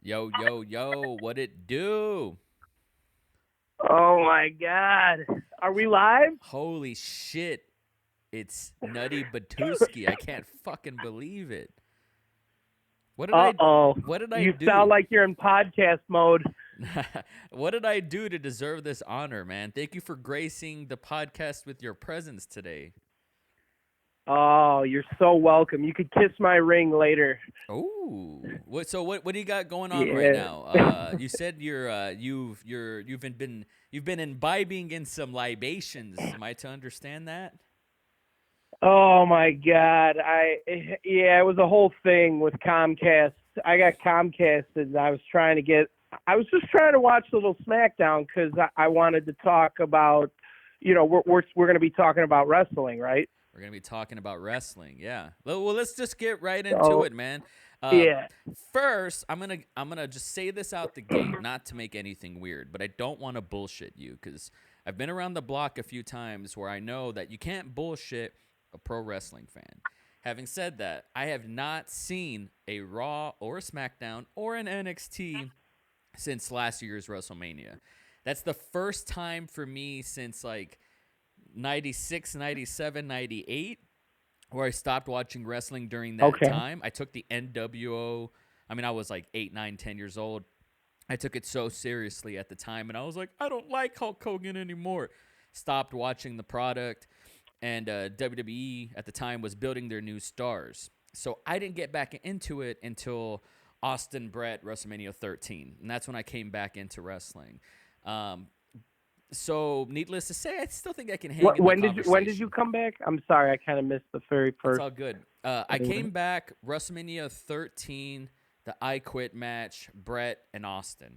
Yo, yo, yo, what it do? Oh my God. Are we live? Holy shit. It's Nutty Batuski. I can't fucking believe it. What did I Uh-oh. what did I You sound do? like you're in podcast mode. What did I do to deserve this honor, man? Thank you for gracing the podcast with your presence today. Oh, you're so welcome. You could kiss my ring later. Oh, what do you got going on right Yeah. now? You said you've been imbibing in some libations. Am I to understand that? Oh my God. Yeah, it was a whole thing with Comcast. I got Comcast and I was just trying to watch a little SmackDown because I wanted to talk about, we're going to be talking about wrestling, right? We're gonna be talking about wrestling. Yeah. Well, let's just get right into So, it, man. Uh, yeah. First, I'm gonna just say this out the gate, not to make anything weird, but I don't want to bullshit you because I've been around the block a few times where I know that you can't bullshit a pro wrestling fan. Having said that, I have not seen a Raw or a SmackDown or an NXT since last year's WrestleMania. That's the first time for me since like 96, 97, 98, where I stopped watching wrestling during that Okay. time. I took the NWO. I mean, I was like 8, 9, 10 years old. I took it so seriously at the time, and I was like, I don't like Hulk Hogan anymore. Stopped watching the product, and WWE at the time was building their new stars. So I didn't get back into it until Austin Brett WrestleMania 13, and that's when I came back into wrestling. Um, so, needless to say, I still think I can hang in the When did you conversation. come back? I'm sorry, I kind of missed the very It's first all good. I thing. came back WrestleMania 13, the I Quit match, Brett and Austin.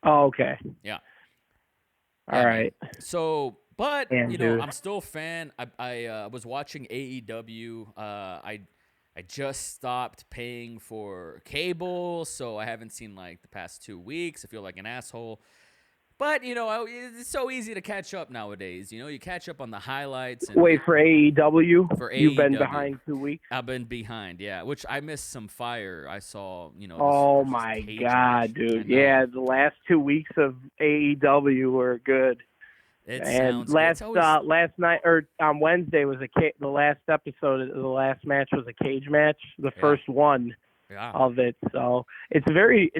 Oh, okay. Yeah, All yeah, man. right. So, but And dude. I'm still a fan. I was watching AEW. I just stopped paying for cable, so I haven't seen like the past 2 weeks. I feel like an asshole. But it's so easy to catch up nowadays. You catch up on the highlights and Wait for AEW. for You've been AEW. behind 2 weeks. I've been behind, yeah. Which I missed some fire. I saw, Oh this my cage God, match. I dude. know Yeah, the last 2 weeks of AEW were good. it And sounds good. It's always last night or on Wednesday was the last episode. The last match was a cage match. The yeah, first one yeah. of it. So it's very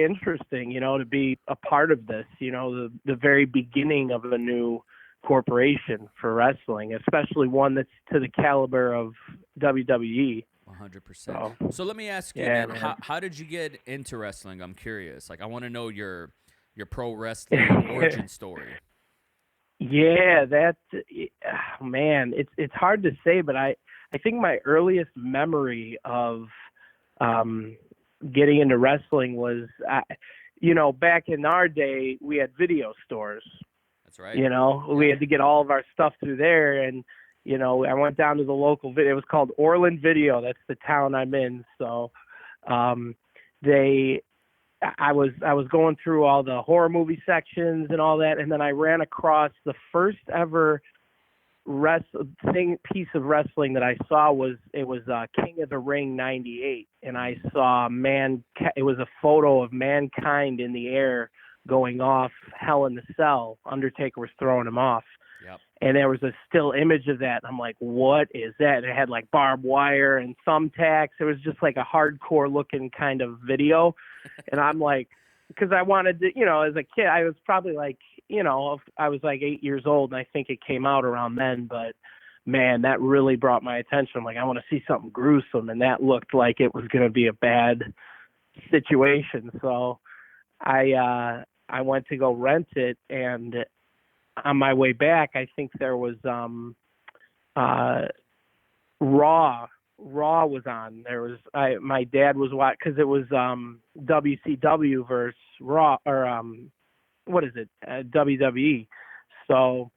interesting, to be a part of this. The very beginning of a new corporation for wrestling, especially one that's to the caliber of WWE. 100%. So So let me ask you, yeah, man. man. How did you get into wrestling? I'm curious. Like, I want to know your pro wrestling origin story. Yeah, man, it's hard to say, but I think my earliest memory of um getting into wrestling was back in our day we had video stores. That's right. We Yeah. had to get all of our stuff through there, and I went down to the local video. It was called Orland Video. That's the town I'm in. So um they I was going through all the horror movie sections and all that, and then I ran across the first ever rest thing piece of wrestling that I saw was King of the Ring '98, and I Mm, saw it was a photo of Mankind in the air going off Hell in the Cell. Undertaker was throwing him off, yep. and there was a still image of that. And I'm like, what is that? And it had like barbed wire and thumbtacks. It was just like a hardcore looking kind of video. And I'm like, because I wanted to, as a kid, I was probably like, I was like 8 years old, and I think it came out around then. But man, that really brought my attention. I'm like, I want to see something gruesome, and that looked like it was going to be a bad situation. So I went to go rent it, and on my way back, I think there was uh Raw. Raw was on. My dad was watching because it was WCW versus Raw, or what is it, WWE. So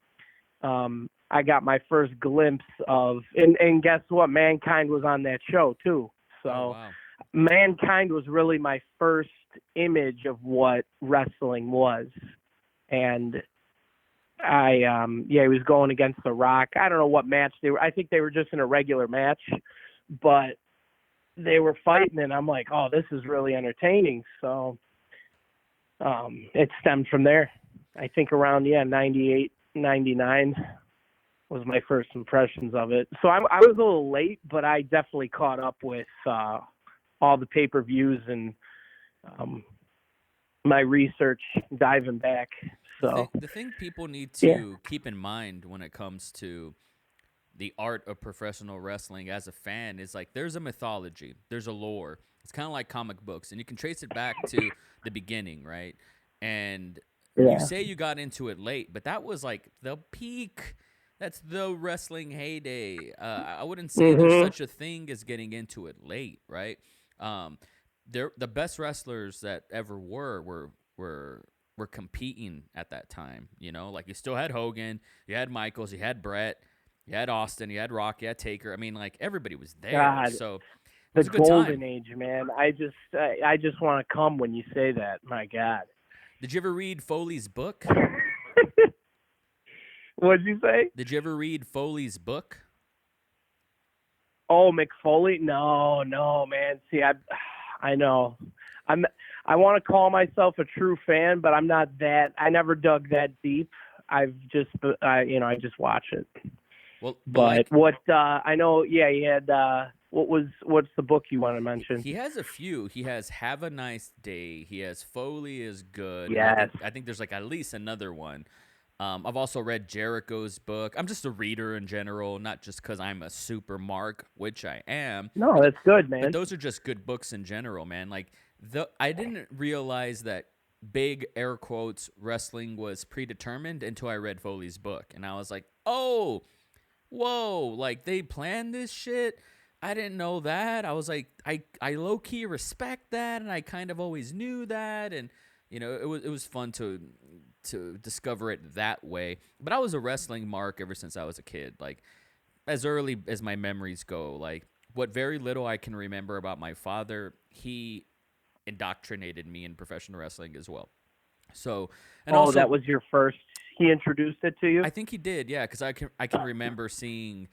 I got my first glimpse of, and guess what? Mankind was on that show too. Oh So wow. Mankind was really my first image of what wrestling was, and he was going against The Rock. I don't know what match they were. I think they were just in a regular match, but they were fighting, and I'm like, oh, this is really entertaining. So it stemmed from there. I think around 98, 99 was my first impressions of it. So I was a little late, but I definitely caught up with all the pay-per-views and my research diving back. So The thing people need yeah, to keep in mind when it comes to the art of professional wrestling as a fan is like there's a mythology, there's a lore. It's kind of like comic books, and you can trace it back to the beginning, right? And you yeah, say you got into it late, but that was like the peak. That's the wrestling heyday. I wouldn't say there's mhm, such a thing as getting into it late, right? Um, they're the best wrestlers that ever were competing at that time. You know, like you still had Hogan, you had Michaels, you had Brett, you had Austin, you had Rock, you had Taker. I mean, like everybody was there, God, so it the was a good golden time. age, man. I just want to come when you say that. My God. Did you ever read Foley's book? What'd you say? Did you ever read Foley's book? Oh, McFoley? No, no, man. See, I know. I'm. I want to call myself a true fan, but I'm not that. I never dug that deep. I've just, I just watch it. Well, But like what I know, yeah, he had. What's the book you want to mention? he has a few. He has Have a Nice Day. He has Foley is good, and Yes. I think there's like at least another one. I've also read Jericho's book. I'm just a reader in general, not just because I'm a super mark, which I am. No, that's good, But man. those are just good books in general, man. Like I didn't realize that big air quotes wrestling was predetermined until I read Foley's book, and I was like, oh, whoa, like they planned this shit. I didn't know that. I was like, I low key respect that, and I kind of always knew that, and it was fun to discover it that way. But I was a wrestling mark ever since I was a kid. Like as early as my memories go, like what very little I can remember about my father, he indoctrinated me in professional wrestling as well. So, and Oh, also that was your first. He introduced it to you. I think he did, yeah, because I can remember seeing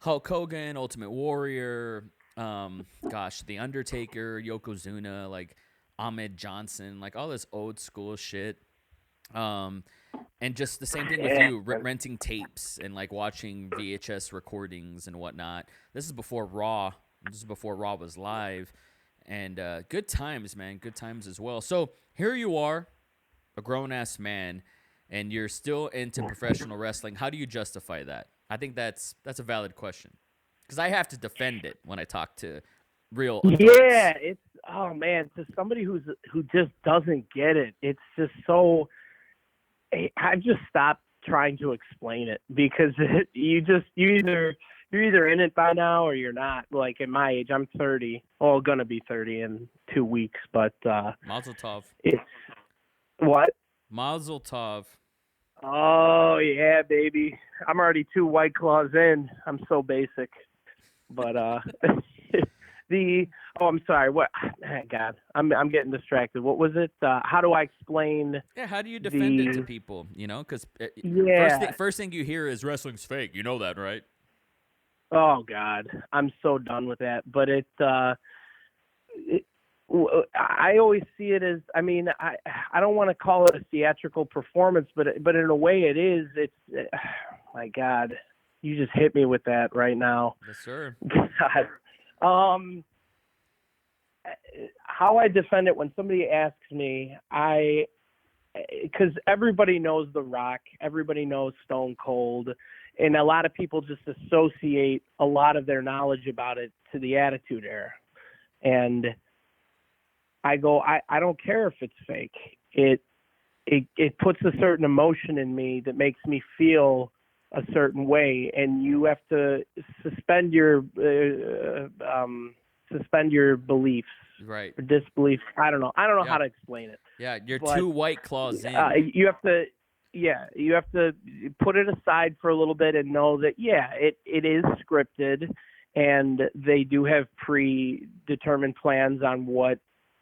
Hulk Hogan, Ultimate Warrior, gosh, The Undertaker, Yokozuna, like Ahmed Johnson, like all this old school shit. Um, and just the same thing with Yeah. you, renting tapes and like watching VHS recordings and whatnot. This is before Raw. This is before Raw was live, and good times, man, good times as well. So here you are, a grown ass man, and you're still into professional wrestling. How do you justify that? I think that's a valid question because I have to defend it when I talk to real adults. Yeah, it's oh man, to somebody who just doesn't get it, it's just so. I've just stopped trying to explain it because you're either in it by now or you're not. Like at my age, I'm 30. Well, gonna be 30 in 2 weeks, but Mazel tov. it's what? Mazel tov. Oh yeah, baby. I'm already 2 White Claws in. I'm so basic. But the I'm sorry. What? God, I'm getting distracted. What was it? How do I explain Yeah, how do you defend it to the? people? You know, because Yeah. first thing you hear is wrestling's fake. You know that, right? Oh God, I'm so done with that. But it I always see it as. I mean, I don't want to call it a theatrical performance, but in a way it is. It's my God, you just hit me with that right now. Yes, sir. God. Um, how I defend it when somebody asks me, because everybody knows The Rock, everybody knows Stone Cold, and a lot of people just associate a lot of their knowledge about it to the Attitude Era. And I go, I don't care if it's fake. It puts a certain emotion in me that makes me feel a certain way, and you have to suspend your beliefs Right. or disbeliefs. I don't know. I don't know how Yeah. to explain it, Yeah. You're but two white claws in. you have to. Yeah, you have to put it aside for a little bit and know that it is scripted, and they do have predetermined plans on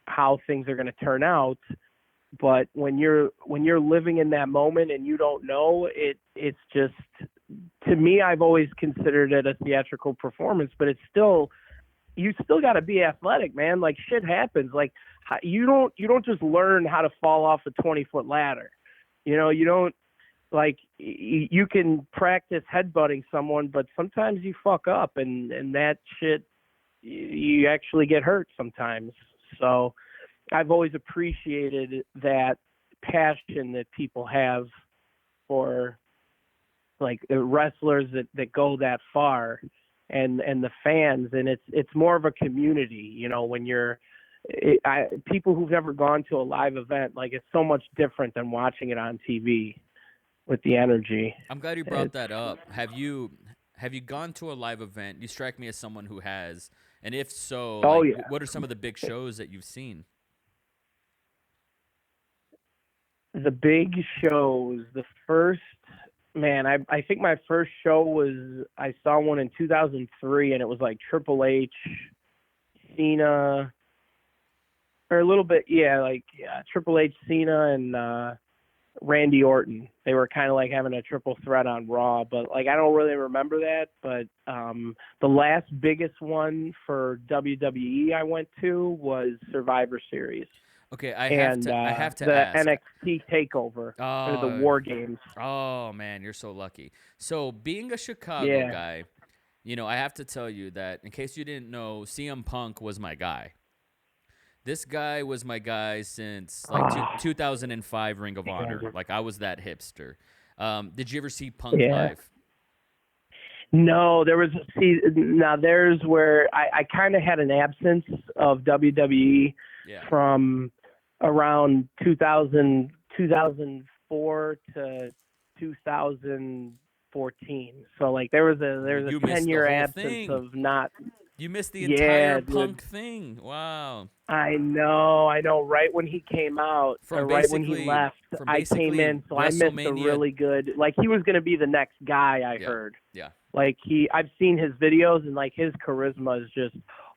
how things are going to turn out. But when you're living in that moment and you don't know it's just, to me, I've always considered it a theatrical performance, but it's still you still got to be athletic, man. Like shit happens. Like you don't just learn how to fall off a 20-foot ladder. You don't like you can practice headbutting someone, but sometimes you fuck up and that shit you actually get hurt sometimes. So I've always appreciated that passion that people have for like the wrestlers that go that far and the fans, and it's more of a community, when people who've never gone to a live event, like it's so much different than watching it on TV with the energy. I'm glad you brought that up. Have you gone to a live event? You strike me as someone who has, and if so, Oh like yeah. what are some of the big shows that you've seen? The big shows, the first man, I think my first show was I saw one in 2003, and it was like Triple H, Cena, or a little bit, yeah, like Triple H, Cena, and Randy Orton. They were kind of like having a triple threat on Raw, but like I don't really remember that. But the last biggest one for WWE I went to was Survivor Series Okay, I have and to I have to the ask. NXT Takeover or the Oh, War Games. oh man, you're so lucky. So being a Chicago Yeah. guy, I have to tell you that in case you didn't know, CM Punk was my guy. This guy was my guy since like Oh, 2005 Ring of Honor. man. Like I was that hipster. Did you ever see Punk Yeah. live? No, there was now there's where I kind of had an absence of WWE Yeah. from around 2004 to 2014. So like there's You a missed the 10-year whole absence thing. of not. You missed the entire Yeah, dude. Punk thing. Wow. I know. Right when he came out, From or right when he basically left, from I came basically in, so I missed a WrestleMania. really good. Like he was going to be the next guy. I Yeah. heard. Yeah. Like I've seen his videos, and like his charisma is just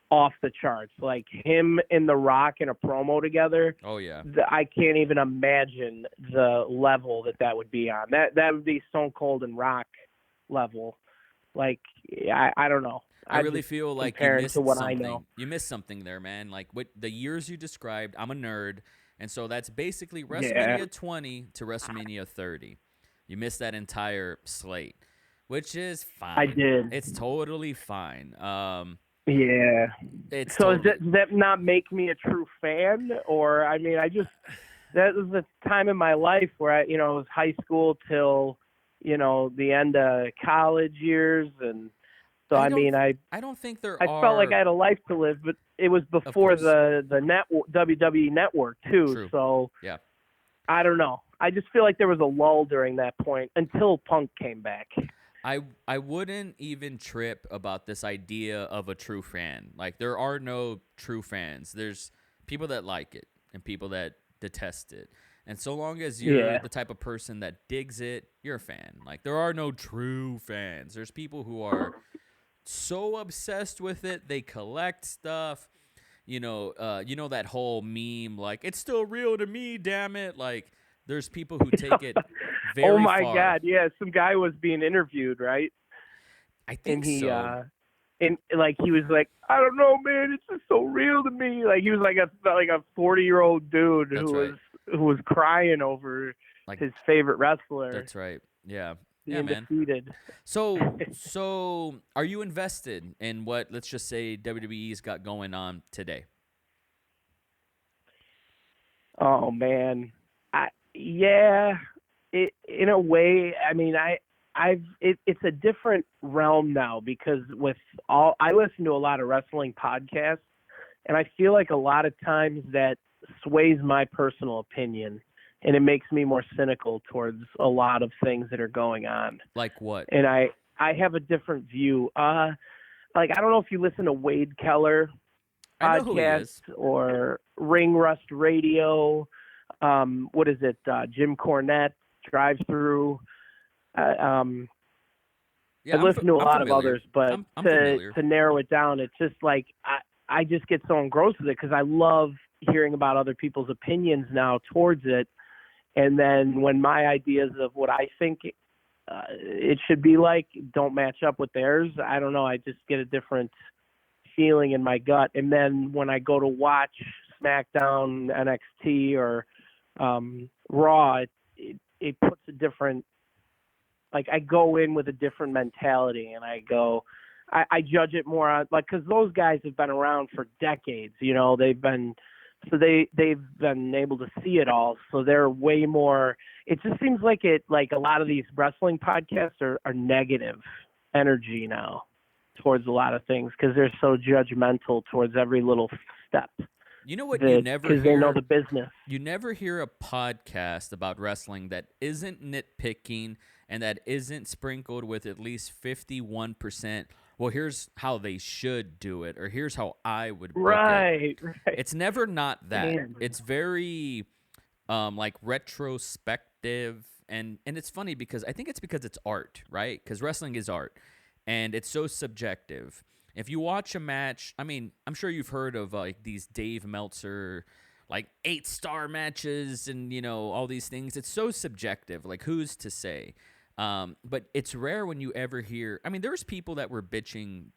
off the charts. Like him and The Rock in a promo together, Oh yeah. I can't even imagine the level that would be on. That would be Stone Cold and Rock level. Like I don't know. I I really just feel like you comparing to missed what I know. something. You missed something there, man. Like what the years you described, I'm a nerd, and so that's basically Yeah, WrestleMania 20 to WrestleMania 30. You missed that entire slate, which is I fine. did. It's totally fine. Yeah. It's So totally does that not make me a true fan? Or I mean, that was the time in my life where it was high school till the end of college years, and so I I don't mean I don't think there I felt like I are, had a life to live, but it was of before course. the WWE network too. True. So Yeah. I don't know. I just feel like there was a lull during that point until Punk came back. I wouldn't even trip about this idea of a true fan. Like there are no true fans. There's people that like it and people that detest it. And so long as you're Yeah. the type of person that digs it, you're a fan. Like there are no true fans. There's people who are so obsessed with it, they collect stuff. That whole meme like it's still real to me, damn it. Like there's people who take it Oh very my far. God! Yeah, some guy was being interviewed, right? I And think so. and like he was like, I don't know, man, it's just so real to me. Like he was like a 40-year-old dude That's right. who was crying over Like his favorite wrestler that's right. Yeah. Yeah, being man. defeated. So are you invested in what, let's just say, WWE's got going on today? Oh man, yeah, in a way. I mean, it's a different realm now because I listen to a lot of wrestling podcasts, and I feel like a lot of times that sways my personal opinion, and it makes me more cynical towards a lot of things that are going on. Like what? And I have a different view. Like I don't know if you listen to Wade Keller I know who he podcast is. or Ring Rust Radio. What is it? Jim Cornette, Drive Through. I Yeah, listen to a I'm lot of familiar. others, but I'm to familiar. narrow it down, it's just like I just get so engrossed with it because I love hearing about other people's opinions now towards it, and then when my ideas of what I think it should be like don't match up with theirs, I don't know. I just get a different feeling in my gut. And then when I go to watch SmackDown, NXT, or Raw, it puts a different, like, I go in with a different mentality, and I judge it more on, like, because those guys have been around for decades, they've been able to see it all, so they're way more. It just seems like a lot of these wrestling podcasts are negative energy now towards a lot of things because they're so judgmental towards every little step. You know what you never hear? Because they know the business. You never hear a podcast about wrestling that isn't nitpicking and that isn't sprinkled with at least 51%. Well, here's how they should do it, or here's how I would book it. Right. It's never not that. Man. It's very like retrospective, and it's funny because I think it's because it's art, right? Because wrestling is art, and it's so subjective. If you watch a match, I mean, I'm sure you've heard of like these Dave Meltzer, like 8-star matches and, all these things. It's so subjective. Like, who's to say? But it's rare when you ever hear, I mean, there's people that were bitching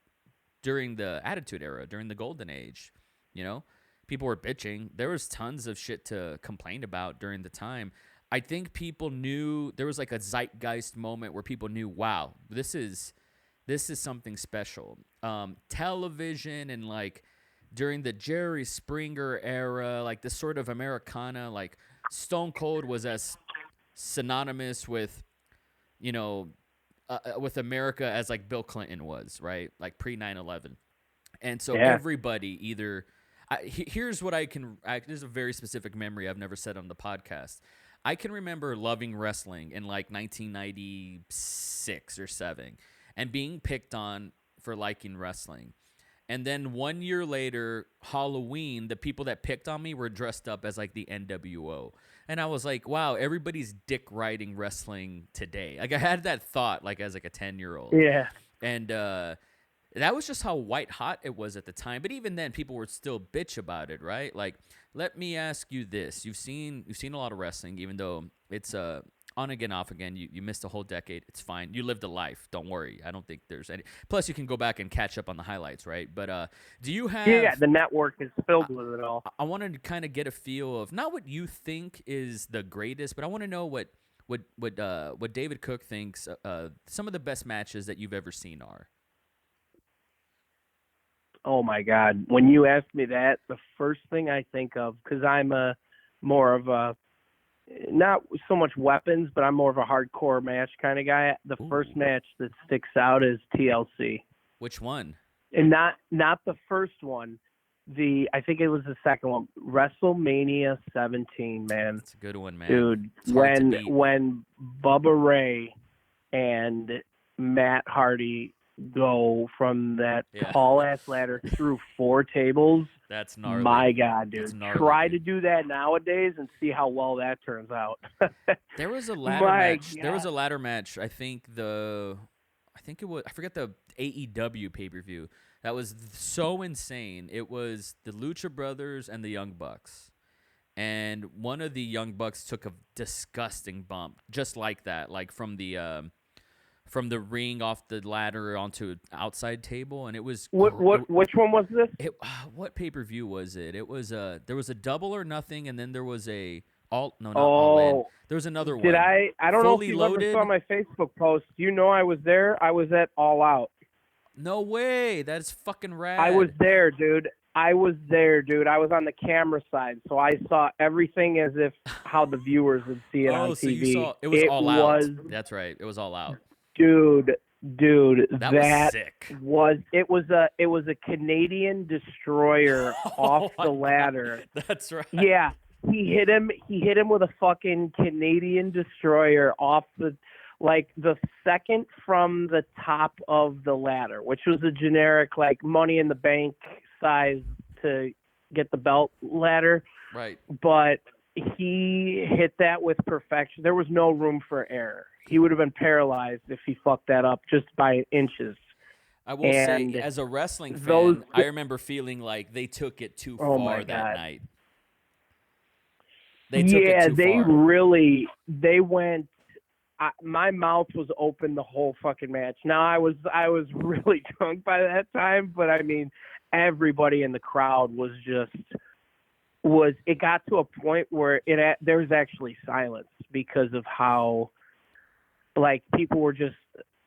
during the Attitude Era, during the Golden Age, people were bitching. There was tons of shit to complain about during the time. I think people knew, there was like a zeitgeist moment where people knew, wow, this is something special. Television and like during the Jerry Springer era, like this sort of Americana, like Stone Cold was as synonymous with, with America as like Bill Clinton was, right? Like pre 9/11. And so everybody either, here's what there's a very specific memory I've never said on the podcast. I can remember loving wrestling in like 1996 or 7 and being picked on for liking wrestling. And then 1 year later, Halloween, the people that picked on me were dressed up as like the NWO. And I was like, wow, everybody's dick riding wrestling today. Like I had that thought like as like a 10-year-old. Yeah. And that was just how white hot it was at the time. But even then, people would still bitch about it, right? Like, let me ask you this. You've seen a lot of wrestling, even though it's on again, off again. You missed a whole decade. It's fine. You lived a life. Don't worry. I don't think there's any. Plus, you can go back and catch up on the highlights, right? But do you have? Yeah, the network is filled with it all. I wanted to kind of get a feel of not what you think is the greatest, but I want to know what David Cook thinks some of the best matches that you've ever seen are. Oh my God! When you ask me that, the first thing I think of, because I'm more of a not so much weapons, but I'm more of a hardcore match kind of guy. The first match that sticks out is TLC. Which one? And not the first one. I think it was the second one. WrestleMania 17, man. That's a good one, man. Dude, when Bubba Ray and Matt Hardy go from that tall ass ladder through 4 tables. That's gnarly. My God, dude. Gnarly, Try to do that nowadays and see how well that turns out. There was a ladder match. God. There was a ladder match. I forget the AEW pay-per-view. That was so insane. It was the Lucha Brothers and the Young Bucks. And one of the Young Bucks took a disgusting bump, just like that, like from the ring off the ladder onto an outside table, and it was which one was this? What pay-per-view was it? It was there was a Double or Nothing, and then there was a All in. There was another one. Did I don't know if you Loaded. ever saw my Facebook post. You know I was there. I was at All Out. No way. That's fucking rad. I was there, dude. I was on the camera side, so I saw everything as if how the viewers would see it on TV. So you saw it was All Out. That's right. It was All Out. Dude, that was sick. It was a Canadian destroyer off the ladder. That's right. Yeah, he hit him with a fucking Canadian destroyer off the second from the top of the ladder, which was a generic like Money in the Bank size to get the belt ladder. Right. But he hit that with perfection. There was no room for error. He would have been paralyzed if he fucked that up just by inches. I will say, as a wrestling fan, I remember feeling like they took it too far that night. They took it too far. They went. My mouth was open the whole fucking match. Now I was really drunk by that time, but I mean, everybody in the crowd was it got to a point where there was actually silence because of how, like, people were just,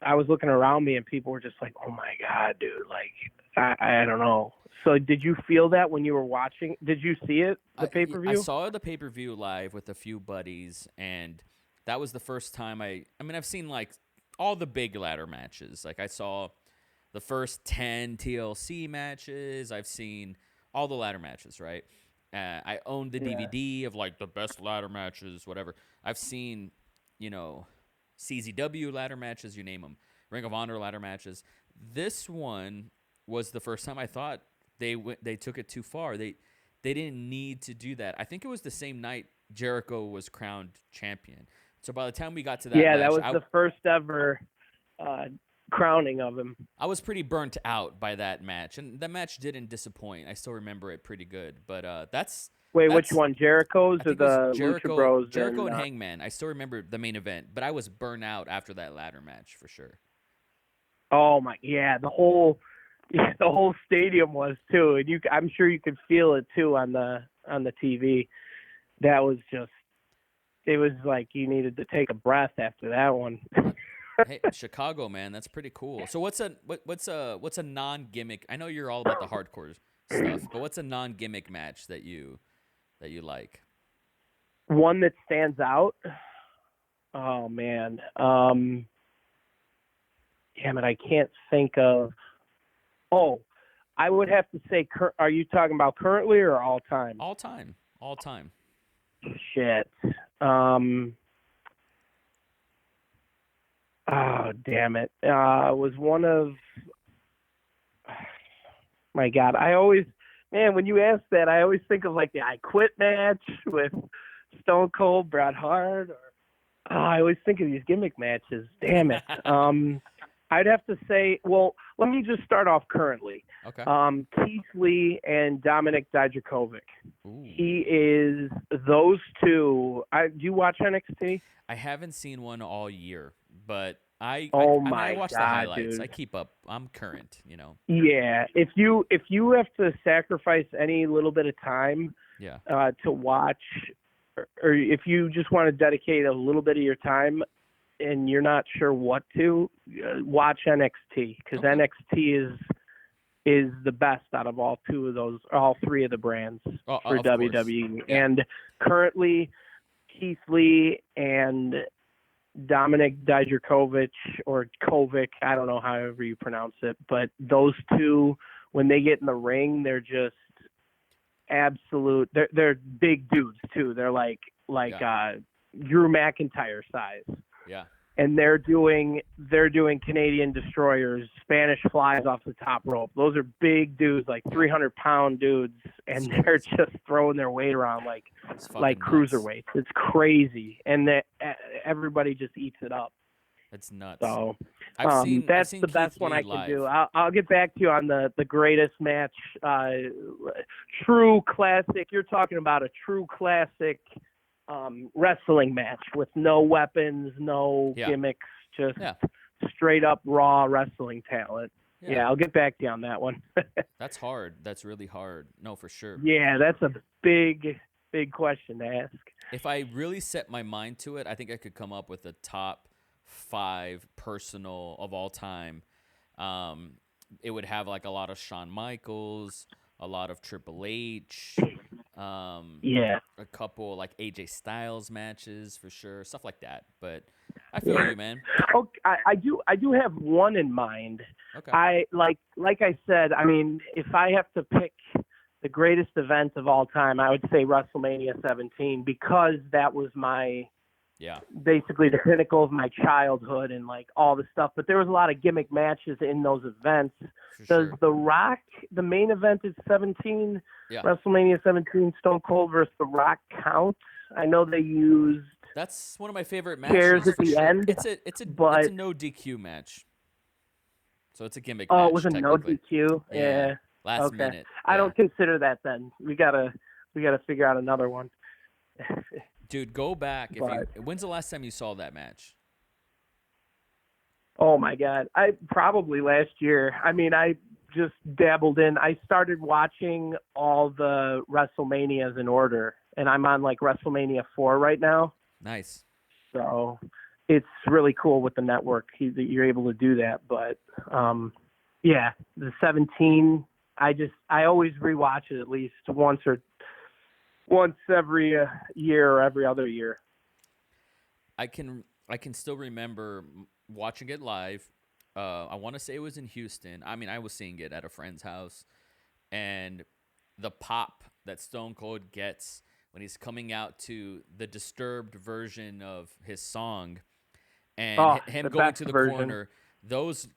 I was looking around me and people were just like, oh my God, dude, like, I don't know. So did you feel that when you were watching? Did you see it, the pay-per-view? I saw the pay-per-view live with a few buddies, and that was the first time I mean, I've seen, like, all the big ladder matches. Like, I saw the first 10 TLC matches. I've seen all the ladder matches, right? I owned the Yeah. DVD of, like, the best ladder matches, whatever. I've seen, CZW ladder matches, you name them, Ring of Honor ladder matches. This one was the first time I thought they took it too far. They didn't need to do that. I think it was the same night Jericho was crowned champion. So by the time we got to that match, that was the first ever crowning of him. I was pretty burnt out by that match, and that match didn't disappoint. I still remember it pretty good. But that's which one, Jericho's or the Jericho, Lucha Bros? Jericho and Hangman. I still remember the main event, but I was burnt out after that ladder match for sure. Oh my, yeah, the whole stadium was too, and I'm sure you could feel it too on the TV. That was just, it was like you needed to take a breath after that one. Hey, Chicago, man, that's pretty cool. So what's a non-gimmick? I know you're all about the hardcore stuff, but what's a non-gimmick match that you like? One that stands out. Oh man, damn it, I can't think of. Oh, I would have to say, are you talking about currently or all time? All time. Shit. Oh, damn it. Was one of, my God, when you ask that, I always think of like the I Quit match with Stone Cold, Bret Hart. I always think of these gimmick matches. Damn it. I'd have to say, well, let me just start off currently. Okay. Keith Lee and Dominic Dijakovic. Ooh. He is those two. Do you watch NXT? I haven't seen one all year, but I watch the highlights. Dude. I keep up. I'm current, Yeah. If you have to sacrifice any little bit of time to watch, or if you just want to dedicate a little bit of your time and you're not sure what to, watch NXT, because NXT is the best out of all three of the brands for WWE. Yeah. And currently, Keith Lee and Dominic Dijakovic, or Kovic, I don't know however you pronounce it, but those two, when they get in the ring, they're just absolute. They're big dudes too. They're like Drew McIntyre size. Yeah. And they're doing Canadian destroyers, Spanish flies off the top rope. Those are big dudes, like 300-pound dudes, and they're just throwing their weight around like cruiserweights. It's crazy, and everybody just eats it up. It's nuts. So I've seen the best Keith one Lee I can live. do. I'll get back to you on the greatest match, true classic. You're talking about a true classic wrestling match with no weapons, no gimmicks, just straight up raw wrestling talent. Yeah, I'll get back to you on that one. That's hard. That's really hard. No, for sure. Yeah, that's a big question to ask. If I really set my mind to it, I think I could come up with a top 5 personal of all time. It would have like a lot of Shawn Michaels, a lot of Triple H, a couple like AJ Styles matches for sure, stuff like that. But I feel you, man. Okay, I do have one in mind. Okay. I like I said, I mean, if I have to pick the greatest event of all time, I would say WrestleMania 17, because that was basically the pinnacle of my childhood and like all the stuff. But there was a lot of gimmick matches in those events. Does The Rock, the main event is 17, WrestleMania 17, Stone Cold versus The Rock, count? I know they used. That's one of my favorite matches. Chairs at the end. It's a no DQ match. So it's a gimmick match. Oh, it was a no DQ? Yeah. Last minute. I don't consider that then. We gotta figure out another one. Dude, go back. When's the last time you saw that match? Oh my God! I probably last year. I mean, I just dabbled in. I started watching all the WrestleManias in order, and I'm on like WrestleMania 4 right now. Nice. So it's really cool with the network that you're able to do that. But yeah, the 17, I always rewatch it at least once every year or every other year. I can still remember watching it live. I want to say it was in Houston. I mean, I was seeing it at a friend's house, and the pop that Stone Cold gets when he's coming out to the disturbed version of his song, and Oh, him the going best to the version. corner. Those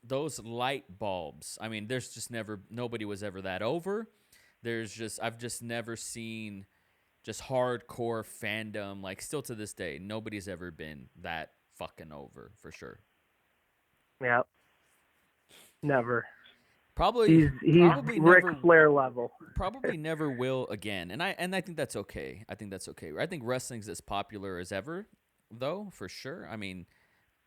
light bulbs. I mean, there's just never nobody was ever that over. I've just never seen just hardcore fandom, like still to this day, nobody's ever been that fucking over for sure. Yeah, never. Probably He's probably Ric never Flair level. probably never will again. And I think that's okay. I think that's okay. I think wrestling's as popular as ever though, for sure. I mean,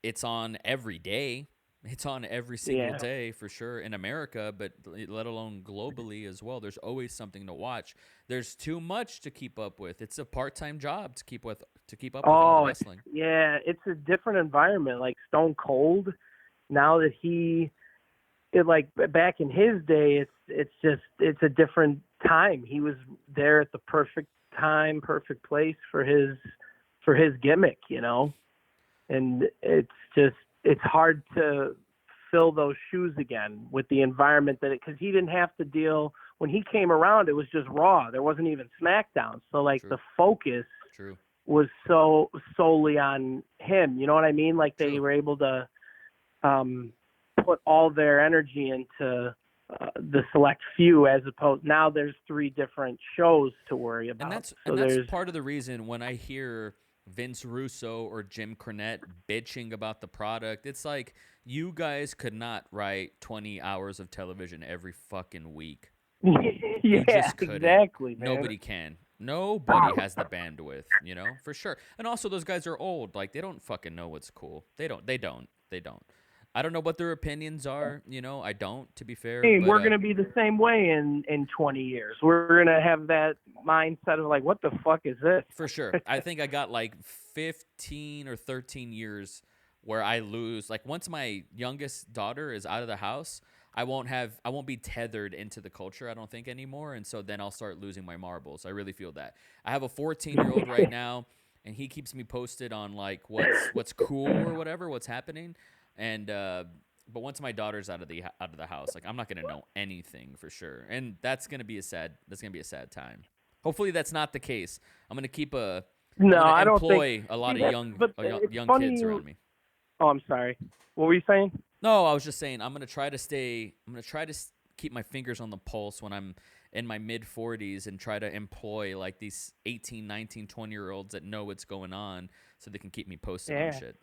it's on every day. It's on every single Yeah. day for sure in America, but let alone globally as well. There's always something to watch. There's too much to keep up with. It's a part-time job to keep up with all the Oh, wrestling. it's a different environment. Like Stone Cold, now that like back in his day, it's a different time. He was there at the perfect time, perfect place for his gimmick, and it's hard to fill those shoes again with the environment because he didn't have to deal when he came around. It was just Raw. There wasn't even SmackDown. So like True. the focus True. was so solely on him. You know what I mean? Like they True. were able to put all their energy into the select few, as opposed now there's 3 different shows to worry about. And that's part of the reason when I hear Vince Russo or Jim Cornette bitching about the product, it's like you guys could not write 20 hours of television every fucking week. You yeah, just couldn't. exactly, man. Nobody can. Nobody has the bandwidth, for sure. And also those guys are old. Like they don't fucking know what's cool. They don't. I don't know what their opinions are, I don't, to be fair. Hey, But, we're going to be the same way in 20 years. We're going to have that mindset of like, what the fuck is this? For sure. I think I got like 15 or 13 years where I lose. Like once my youngest daughter is out of the house, I won't be tethered into the culture, I don't think, anymore. And so then I'll start losing my marbles. I really feel that. I have a 14-year-old right now, and he keeps me posted on like what's cool or whatever, what's happening. And but once my daughter's out of the house, like I'm not gonna know anything for sure. And that's gonna be a sad time. Hopefully that's not the case. I'm gonna keep No, I'm gonna I don't employ think a lot of it's young funny kids around me. Oh, I'm sorry. What were you saying? No, I was just saying I'm gonna try to keep my fingers on the pulse when I'm in my mid 40s and try to employ like these 18, 19, 20-year-olds that know what's going on so they can keep me posted on shit.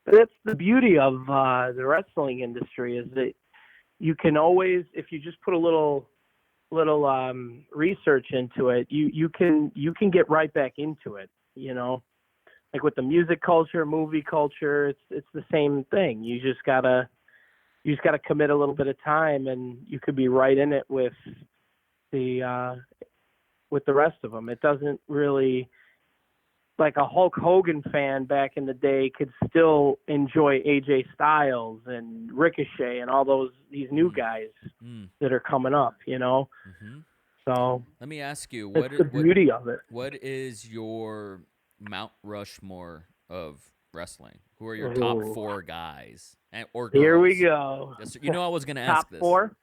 That's the beauty of the wrestling industry, is that you can always, if you just put a little research into it, you can get right back into it. Like with the music culture, movie culture, it's the same thing. You just gotta commit a little bit of time, and you could be right in it with the rest of them. It doesn't really, like a Hulk Hogan fan back in the day could still enjoy AJ Styles and Ricochet and all these new guys that are coming up, Mm-hmm. So let me ask you, that's the beauty of it. What is your Mount Rushmore of wrestling? Who are your top 4 guys or girls? Here we go. Yes, I was going to ask this. Top 4?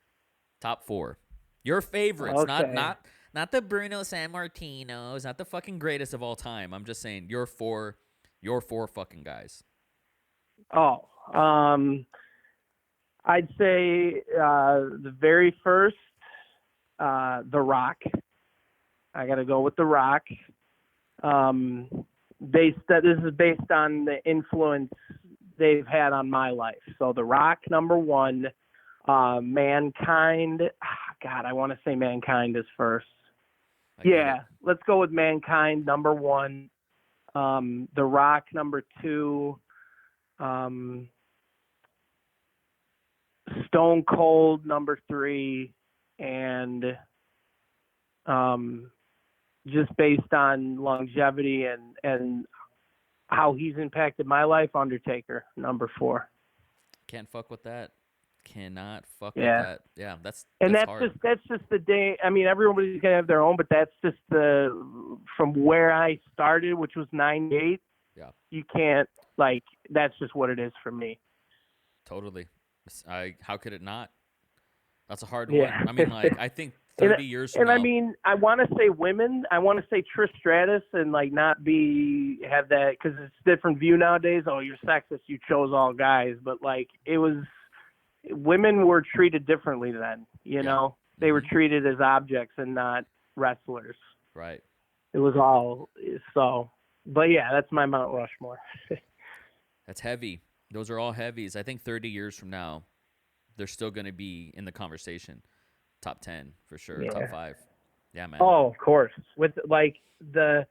Top 4. Your favorites, Okay. not the Bruno Sammartinos, not the fucking greatest of all time. I'm just saying your 4 fucking guys. Oh, I'd say the very first, The Rock. I got to go with The Rock. This is based on the influence they've had on my life. So The Rock, number 1. Mankind. God, I want to say Mankind is first. Let's go with Mankind, number 1. The Rock, number 2. Stone Cold #3, and just based on longevity and how he's impacted my life, Undertaker #4. Can't fuck with that. Cannot fuck with Yeah. that. Yeah, And that's hard. that's just the day. I mean, everybody's gonna have their own, but that's just from where I started, which was '98. Yeah, You can't that's just what it is for me. totally. How could it not? That's a hard one. Yeah. I mean, like I think and 30 years from and I now. mean, I want to say women. I want to say Trish Stratus and not have that because it's a different view nowadays. Oh, you're sexist. You chose all guys, but it was women were treated differently then. You Yeah. know, they were Mhm. treated as objects and not wrestlers. Right. It was all so. But yeah, that's my Mount Rushmore. That's heavy. Those are all heavies. I think 30 years from now, they're still going to be in the conversation. Top 10 for sure. Top Yeah. 5. Yeah, man. Oh, of course. With the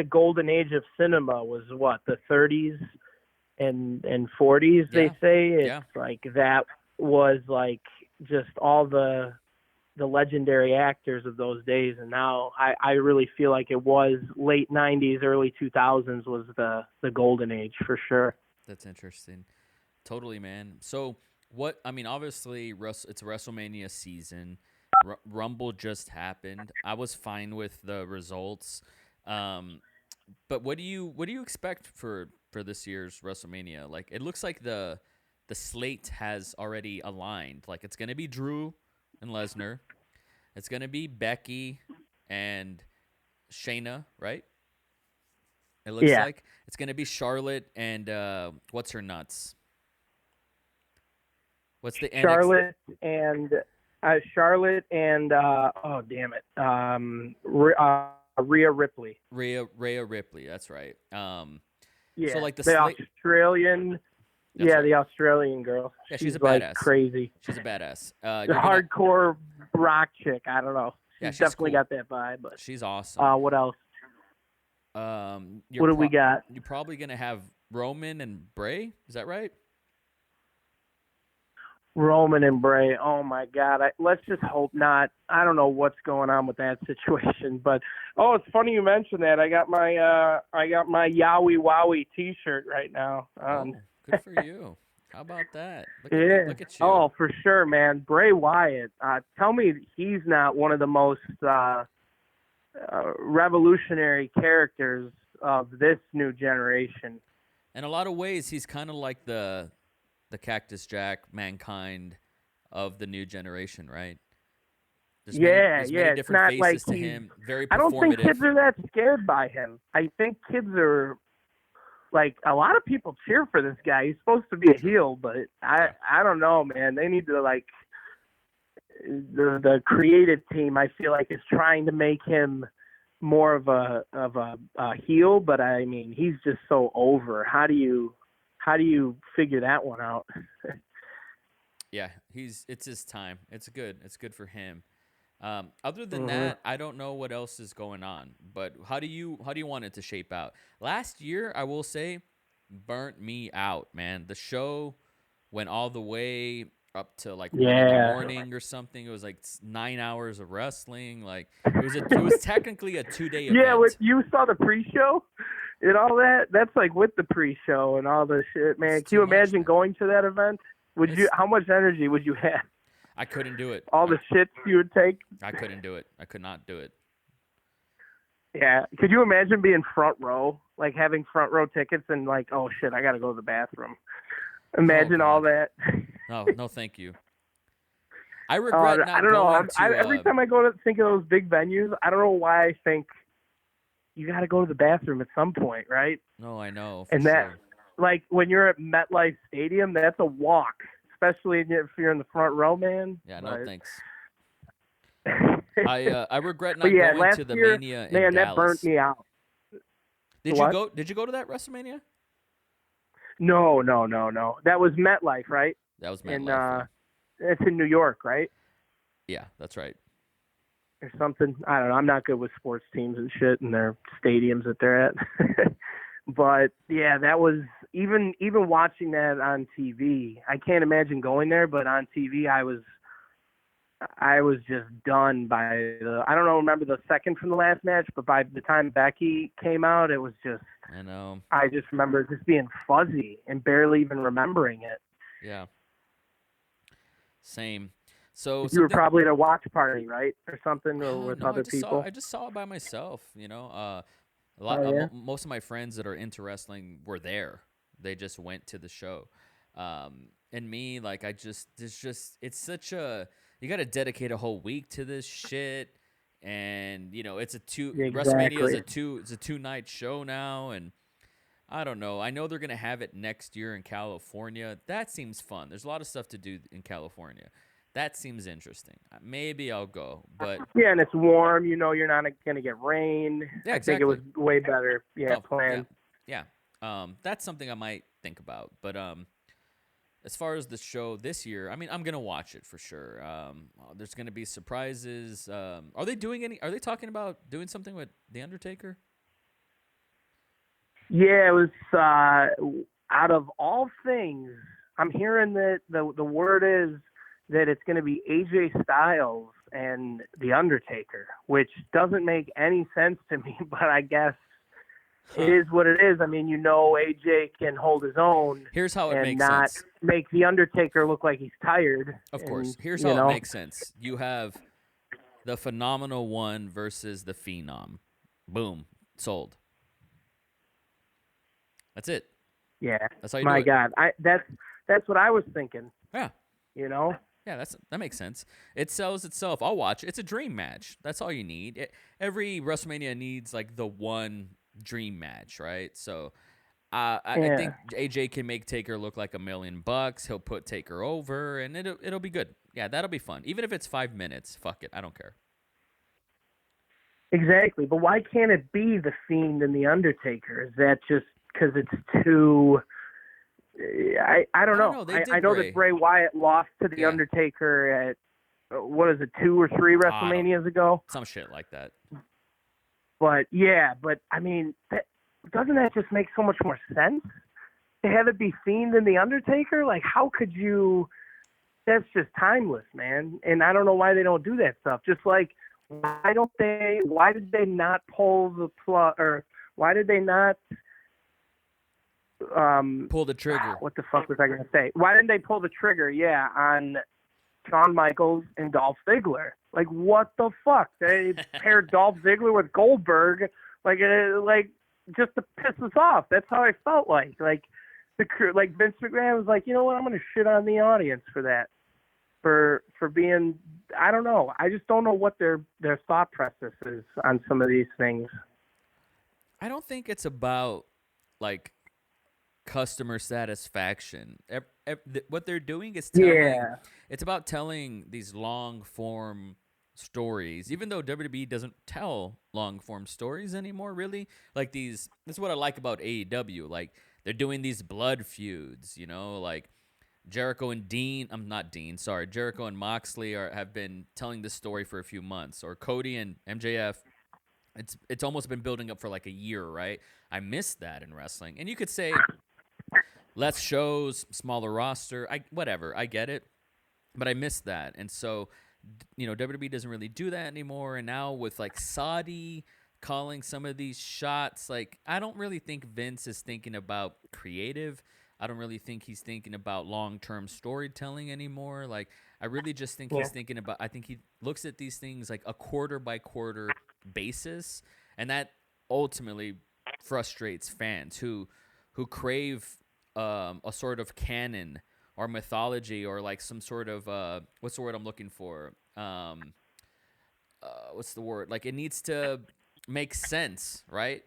golden age of cinema was what, the 30s and 40s, Yeah. they say. It's Yeah. that was just all the legendary actors of those days, and now I really feel like it was late 90s, early 2000s was the golden age for sure. That's interesting. Totally, man. So, I mean, obviously, it's WrestleMania season. Rumble just happened. I was fine with the results. But what do you expect for this year's WrestleMania? Like, it looks like the slate has already aligned. Like, it's gonna be Drew and Lesnar. It's gonna be Becky and Shayna, right? It looks Yeah. like it's gonna be Charlotte and what's her nuts? What's the NXT? Charlotte and oh damn it, Rhea Ripley. Rhea Ripley. That's right. Yeah, So like the the slate. Australian. That's Yeah, right. the Australian girl. Yeah, she's a like badass. crazy. She's a badass. The You're gonna. hardcore rock chick. I don't know. Yeah, She's she's definitely cool. got that vibe. But She's awesome. what else? You're What do we got? you're probably gonna have Roman and Bray. Is that right? Roman and Bray. Oh my God. Let's just hope not. I don't know what's going on with that situation, but it's funny you mentioned that. I got my Yowie Wowie T-shirt right now. Oh, good for you. How about that? Yeah. Look at you. Oh, for sure, man. Bray Wyatt. Tell me he's not one of the most revolutionary characters of this new generation. In a lot of ways, he's kind of like the Cactus Jack, Mankind of the new generation, right? There's many different not faces like to him. Very I don't think performative. kids are that scared by him. I think kids are a lot of people cheer for this guy. He's supposed to be a heel, but I don't know, man. They need to the creative team. I feel like is trying to make him more of a heel, but I mean he's just so over. How do you figure that one out? Yeah, it's his time. It's good for him. Other than that, I don't know what else is going on. But how do you want it to shape out? Last year, I will say, burnt me out, man. The show went all the way up to 1 in the morning or something. It was 9 hours of wrestling. Like it was technically a 2-day event. Yeah, you saw the pre-show and all that. That's with the pre-show and all the shit, man. It's Can you too much, imagine man. going to that event? How much energy would you have? I couldn't do it. All the shit you would take. I couldn't do it. I could not do it. Yeah. Could you imagine being front row, having front row tickets and oh shit, I got to go to the bathroom. Imagine all that. No, thank you. I regret not I don't know. going to. Every time I go to think of those big venues, I don't know why I think you got to go to the bathroom at some point, right? No, I know. And that, when you're at MetLife Stadium, that's a walk, especially if you're in the front row, man. Yeah, no thanks. I I regret not going to the Mania in man, Dallas. that burnt me out. Did you go? Did you go to that WrestleMania? No. That was MetLife, right? That was MetLife. It's in New York, right? Yeah, that's right. Or something. I don't know. I'm not good with sports teams and shit and their stadiums that they're at. But yeah, that was even watching that on TV, I can't imagine going there, but on TV I was just done by the. I don't know, remember the second from the last match, but by the time Becky came out, it was just. I know. I just remember just being fuzzy and barely even remembering it. Yeah. Same. So You were something. probably at a watch party, right, or something, or with No, other people. I just saw it by myself. Oh yeah. Most of my friends that are into wrestling were there. They just went to the show. And me, like, it's such a, you got to dedicate a whole week to this shit. And, it's WrestleMania is Exactly. it's a 2 night show now. And I don't know. I know they're going to have it next year in California. That seems fun. There's a lot of stuff to do in California. That seems interesting. Maybe I'll go, but Yeah, and it's warm. You're not going to get rain. yeah, I think it was exactly. way better. Yeah, Oh, yeah, planned. yeah. That's something I might think about. But as far as the show this year, I mean, I'm gonna watch it for sure. There's gonna be surprises. Are they doing any? Are they talking about doing something with the Undertaker? Yeah, it was out of all things. I'm hearing that the word is that it's going to be AJ Styles and the Undertaker, which doesn't make any sense to me. But I guess it Huh. is what it is. I mean, AJ can hold his own Here's how it and makes not sense. make the Undertaker look like he's tired. Of And course. Here's you how it know, makes sense. You have the Phenomenal One versus the Phenom. Boom. Sold. That's it. yeah, That's how you do my it. God, that's what I was thinking. Yeah. You know, Yeah, that makes sense. It sells itself. I'll watch it. It's a dream match. That's all you need. Every WrestleMania needs like the one dream match, right? So I yeah. think AJ can make Taker look like $1,000,000. He'll put Taker over, and it'll be good. Yeah, that'll be fun. Even if it's 5 minutes, fuck it. I don't care. Exactly, but why can't it be the Fiend and the Undertaker? Is that just because it's too? I don't I don't know. know. They I did know that Bray. Bray Wyatt lost to the Yeah. Undertaker at what is it, 2 or 3 I don't. WrestleManias ago? Some shit like that. But yeah, but I mean, doesn't that just make so much more sense to have it be Fiend and the Undertaker? Like, how could you? That's just timeless, man. And I don't know why they don't do that stuff. Just like, why don't they? Why did they not pull the plug? Or why did they not? Pull the trigger. What the fuck was I gonna say? Why didn't they pull the trigger? Yeah, on Shawn Michaels and Dolph Ziggler. Like, what the fuck? They paired Dolph Ziggler with Goldberg, like just to piss us off. That's how I felt like. Like the crew, like Vince McMahon was like, you know what? I'm gonna shit on the audience for that, for being. I don't know. I just don't know what their thought process is on some of these things. I don't think it's about like customer satisfaction. What they're doing is telling. Yeah, It's about telling these long form stories. Even though WWE doesn't tell long form stories anymore, really. Like these. This is what I like about AEW. Like they're doing these blood feuds. Like Jericho and Dean. I'm not Dean. Sorry, Jericho and Moxley have been telling this story for a few months. Or Cody and MJF. It's almost been building up for like a year, right? I miss that in wrestling. And you could say less shows, smaller roster. Whatever. I get it, but I miss that. And so, WWE doesn't really do that anymore. And now with like Saudi calling some of these shots, like I don't really think Vince is thinking about creative. I don't really think he's thinking about long-term storytelling anymore. Like I really just think yeah, he's thinking about I think he looks at these things like a quarter by quarter basis, and that ultimately frustrates fans who crave a sort of canon or mythology or like some sort of what's the word I'm looking for? What's the word? Like it needs to make sense, right?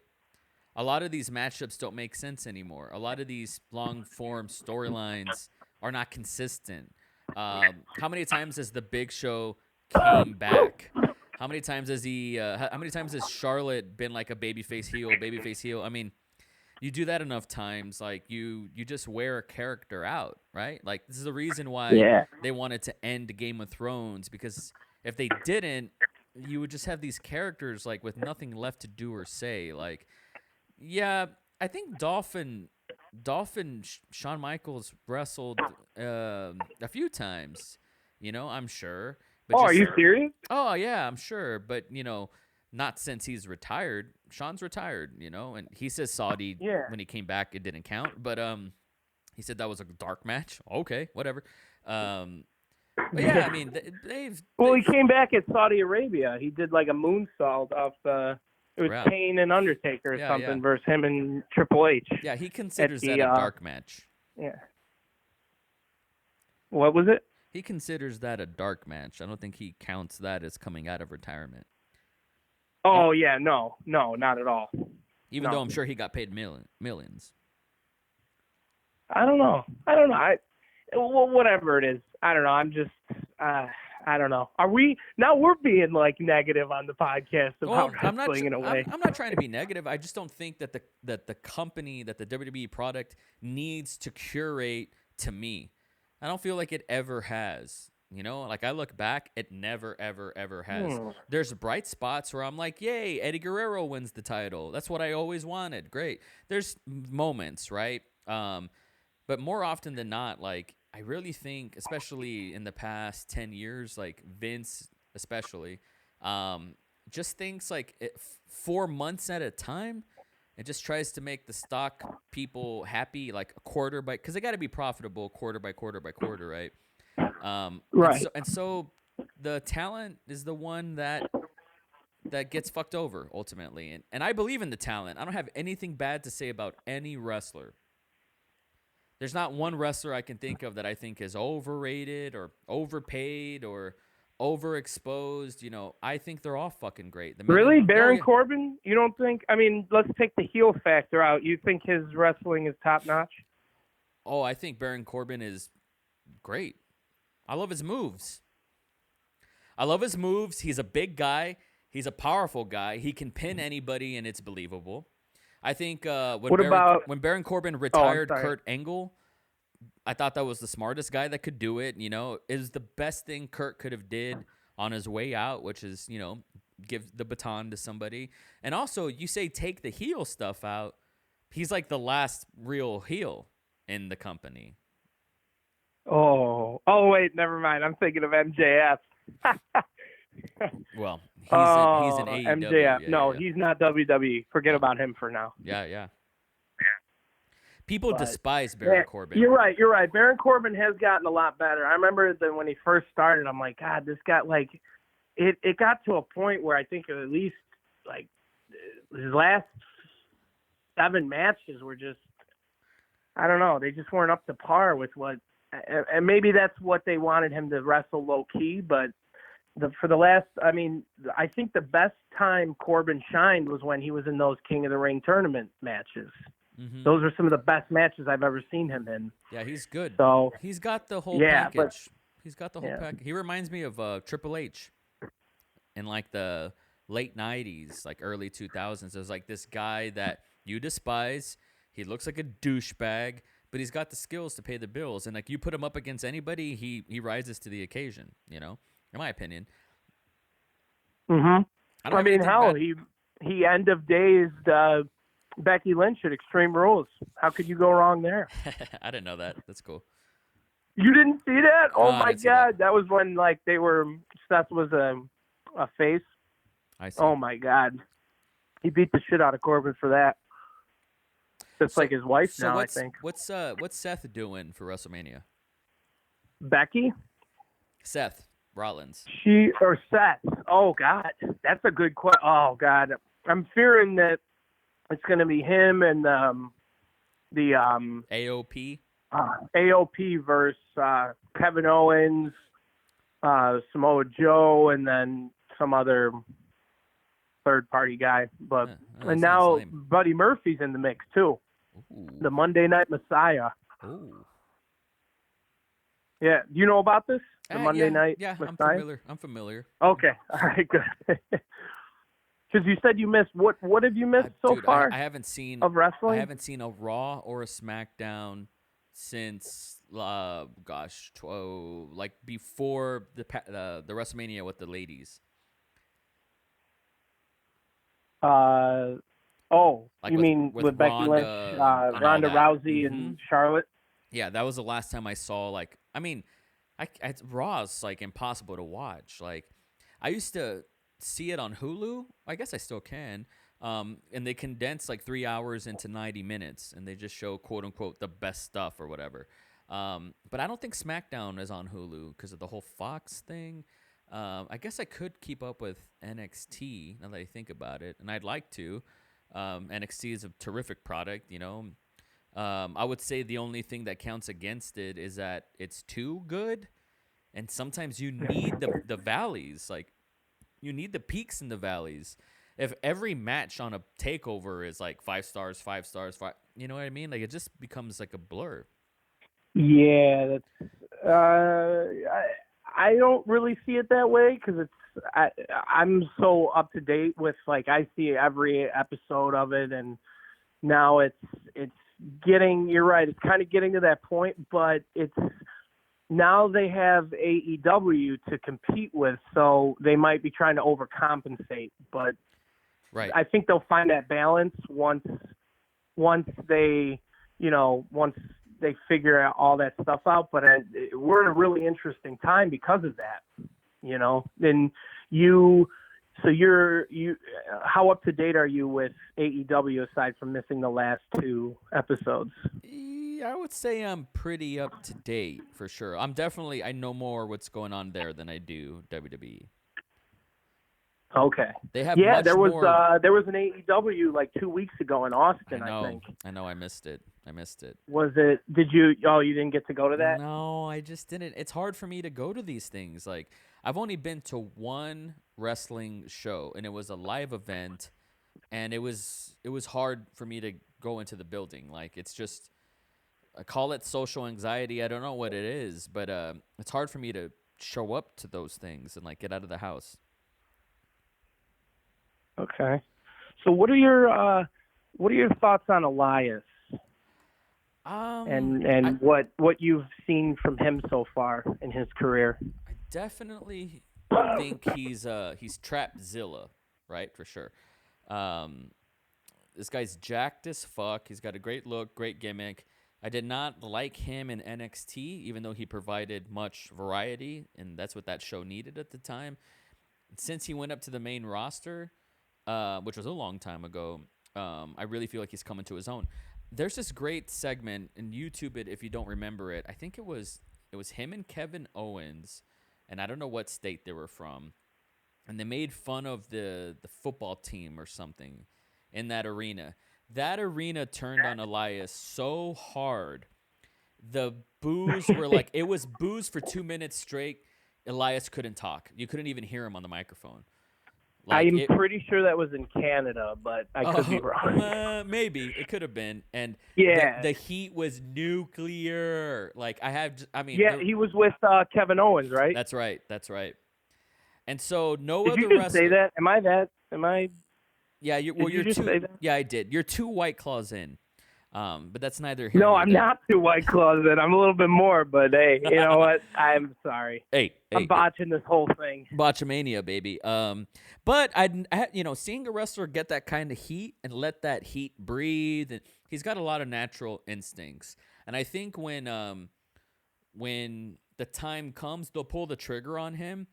A lot of these matchups don't make sense anymore. A lot of these long form storylines are not consistent. How many times has the Big Show came back? How many times has he? How many times has Charlotte been like a babyface heel, babyface heel? I mean, you do that enough times, like you just wear a character out, right? Like this is the reason why yeah. they wanted to end Game of Thrones, because if they didn't, you would just have these characters like with nothing left to do or say. Like, yeah, I think Dolphin Shawn Michaels wrestled a few times. I'm sure, but Oh, are just you serious? oh yeah, I'm sure, but not since he's retired. Sean's retired, and he says Saudi Yeah. when he came back it didn't count, but he said that was a dark match. Okay, whatever. But yeah, I mean Well, he they've came back at Saudi Arabia. He did like a moonsault off the. It was yeah Kane and Undertaker or yeah yeah something versus him and Triple H. yeah he At considers that the a dark match. yeah. What was it? He considers that a dark match. I don't think he counts that as coming out of retirement. Oh yeah, no, not at all. Even though No. I'm sure he got paid millions. I don't know. Well, whatever it is. I don't know. I'm just. I don't know. Are we now? We're being like negative on the podcast about wrestling in a way. I'm not trying to be negative. I just don't think that the company, that the WWE product needs to curate to me. I don't feel like it ever has. Like I look back, it never, ever, ever has. There's bright spots where I'm like, yay, Eddie Guerrero wins the title. That's what I always wanted. Great. There's moments, right? But more often than not, like I really think, especially in the past 10 years, like Vince especially, just thinks like 4 months at a time. It just tries to make the stock people happy, like a quarter by, because they got to be profitable quarter by quarter by quarter, right? Right. And so the talent is the one that gets fucked over ultimately. And I believe in the talent. I don't have anything bad to say about any wrestler. There's not one wrestler I can think of that I think is overrated or overpaid or overexposed. I think they're all fucking great. Really, Baron yeah. Corbin? You don't think? I mean, let's take the heel factor out. You think his wrestling is top notch? Oh, I think Baron Corbin is great. I love his moves. He's a big guy. He's a powerful guy. He can pin anybody, and it's believable. I think when Baron Corbin retired Kurt Angle, I thought that was the smartest guy that could do it. It was the best thing Kurt could have did on his way out, which is, give the baton to somebody. And also, you say take the heel stuff out. He's like the last real heel in the company. Oh, wait, never mind. I'm thinking of MJF. Well, he's an AEW. MJF. Yeah, no, yeah. he's not WWE. Forget about him for now. Yeah. People despise Baron Corbin. You're right. Baron Corbin has gotten a lot better. I remember that when he first started, I'm like, God, this got like, it got to a point where I think at least like his last 7 matches were just, I don't know, they just weren't up to par with what, and maybe that's what they wanted him to wrestle low key, but for the last, I mean, I think the best time Corbin shined was when he was in those King of the Ring tournament matches. Mm-hmm. Those are some of the best matches I've ever seen him in. Yeah, he's good. So he's got the whole package. He's got the whole Yeah. package. He reminds me of Triple H in like the late 90s, like early 2000s. There's like this guy that you despise. He looks like a douchebag, but he's got the skills to pay the bills. And like you put him up against anybody, he rises to the occasion, in my opinion. Mm-hmm. I mean, hell, bad. he end of days Becky Lynch at Extreme Rules. How could you go wrong there? I didn't know that. That's cool. You didn't see that? Oh I my didn't see God, that was when like they were, Seth was a face. I see. Oh my God, he beat the shit out of Corbin for that. Just like his wife now, I think. What's Seth doing for WrestleMania? Becky? Seth Rollins. Seth. Oh God, that's a good question. Oh God, I'm fearing that it's going to be him and the AOP. AOP versus Kevin Owens, Samoa Joe, and then some other third-party guy. But and now Buddy Murphy's in the mix too. Ooh. The Monday Night Messiah. Ooh. Yeah, do you know about this? The Monday Night I'm Messiah? I'm familiar. Okay, all right, good. Because you said you missed what have you missed so far? I haven't seen of wrestling. I haven't seen a Raw or a SmackDown since like before the WrestleMania with the ladies. Oh, like you mean with with Becky Lynch, Ronda and all Ronda that. Rousey, and Charlotte? Yeah, that was the last time I saw like. I mean, Raw's like impossible to watch. Like, I used to see it on Hulu. I guess I still can. And they condense like 3 hours into 90 minutes, and they just show quote unquote the best stuff or whatever. But I don't think SmackDown is on Hulu because of the whole Fox thing. I guess I could keep up with NXT now that I think about it, and I'd like to. NXT is a terrific product, you know. I would say the only thing that counts against it is that it's too good, and sometimes you need the valleys. Like, you need the peaks and the valleys. If every match on a takeover is like 5 stars, 5 stars, you know what I mean? Like, it just becomes like a blur. Yeah, that's. I don't really see it that way because I'm so up to date with, like, I see every episode of it, and now it's getting. You're right. It's kind of getting to that point, but it's now they have AEW to compete with, so they might be trying to overcompensate. But Right. I think they'll find that balance once they, once they figure out all that stuff out. But we're in a really interesting time because of that, And how up to date are you with AEW aside from missing the last 2 episodes? Yeah, I would say I'm pretty up to date for sure. I know more what's going on there than I do WWE. Okay. They have Yeah, much there was more. there was an AEW like 2 weeks ago in Austin, I think. I know. I missed it. Was it? Did you? Oh, you didn't get to go to that? No, I just didn't. It's hard for me to go to these things. Like, I've only been to one wrestling show, and it was a live event, and it was hard for me to go into the building. Like, it's just, I call it social anxiety. I don't know what it is, but it's hard for me to show up to those things and like get out of the house. Okay. So what are your thoughts on Elias and what you've seen from him so far in his career? I definitely think he's Trapzilla, right? For sure. This guy's jacked as fuck. He's got a great look, great gimmick. I did not like him in NXT, even though he provided much variety, and that's what that show needed at the time. Since he went up to the main roster, which was a long time ago, I really feel like he's coming to his own. There's this great segment, and YouTube it if you don't remember it. I think it was him and Kevin Owens, and I don't know what state they were from, and they made fun of the football team or something in that arena. That arena turned on Elias so hard. The boos were like, it was boos for 2 minutes straight. Elias couldn't talk. You couldn't even hear him on the microphone. Like, I'm pretty sure that was in Canada, but I could be wrong. Maybe it could have been. And yeah, the heat was nuclear. Like, yeah, he was with Kevin Owens, right? That's right. And so no Did other you just wrestler. say that? Am I? Yeah, you're just two. say that? Yeah, I did. You're 2 White Claws in. But that's neither here No, nor I'm there. not 2 White Claws. I'm a little bit more, but hey, you know what? I'm sorry. I'm botching this whole thing. Botchamania, baby. But seeing a wrestler get that kind of heat and let that heat breathe, and he's got a lot of natural instincts. And I think when the time comes, they'll pull the trigger on him,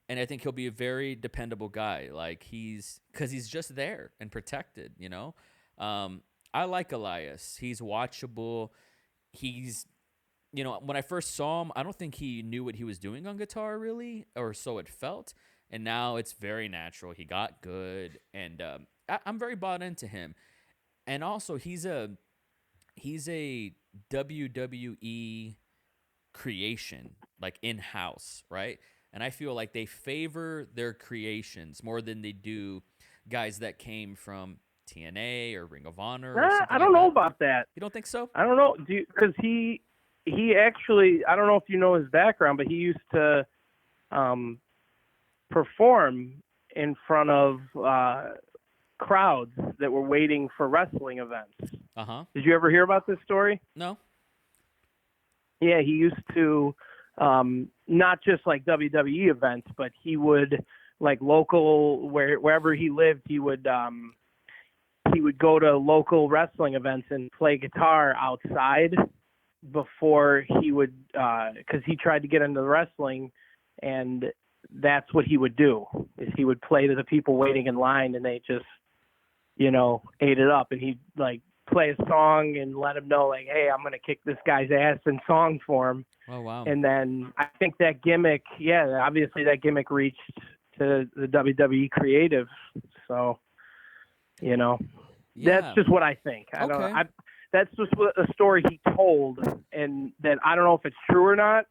and I think he'll be a very dependable guy. Like, because he's just there and protected, I like Elias. He's watchable. He's, when I first saw him, I don't think he knew what he was doing on guitar, really, or so it felt. And now it's very natural. He got good, and I'm very bought into him. And also, he's a WWE creation, like in-house, right? And I feel like they favor their creations more than they do guys that came from TNA or Ring of Honor or something I don't know about that. You don't think so? I don't know, because he actually, I don't know if you know his background, but he used to perform in front of crowds that were waiting for wrestling events. Uh-huh. Did you ever hear about this story? No. Yeah, he used to not just like WWE events, but he would, like, local, wherever he lived, he would he would go to local wrestling events and play guitar outside before he would, because he tried to get into wrestling, and that's what he would do, is he would play to the people waiting in line, and they just, ate it up. And he'd like play a song and let him know, like, hey, I'm going to kick this guy's ass in song form. Oh, wow. And then I think that gimmick, obviously that gimmick reached to the WWE creative. So, that's just what I think. I don't know. That's just a story he told, and that I don't know if it's true or not,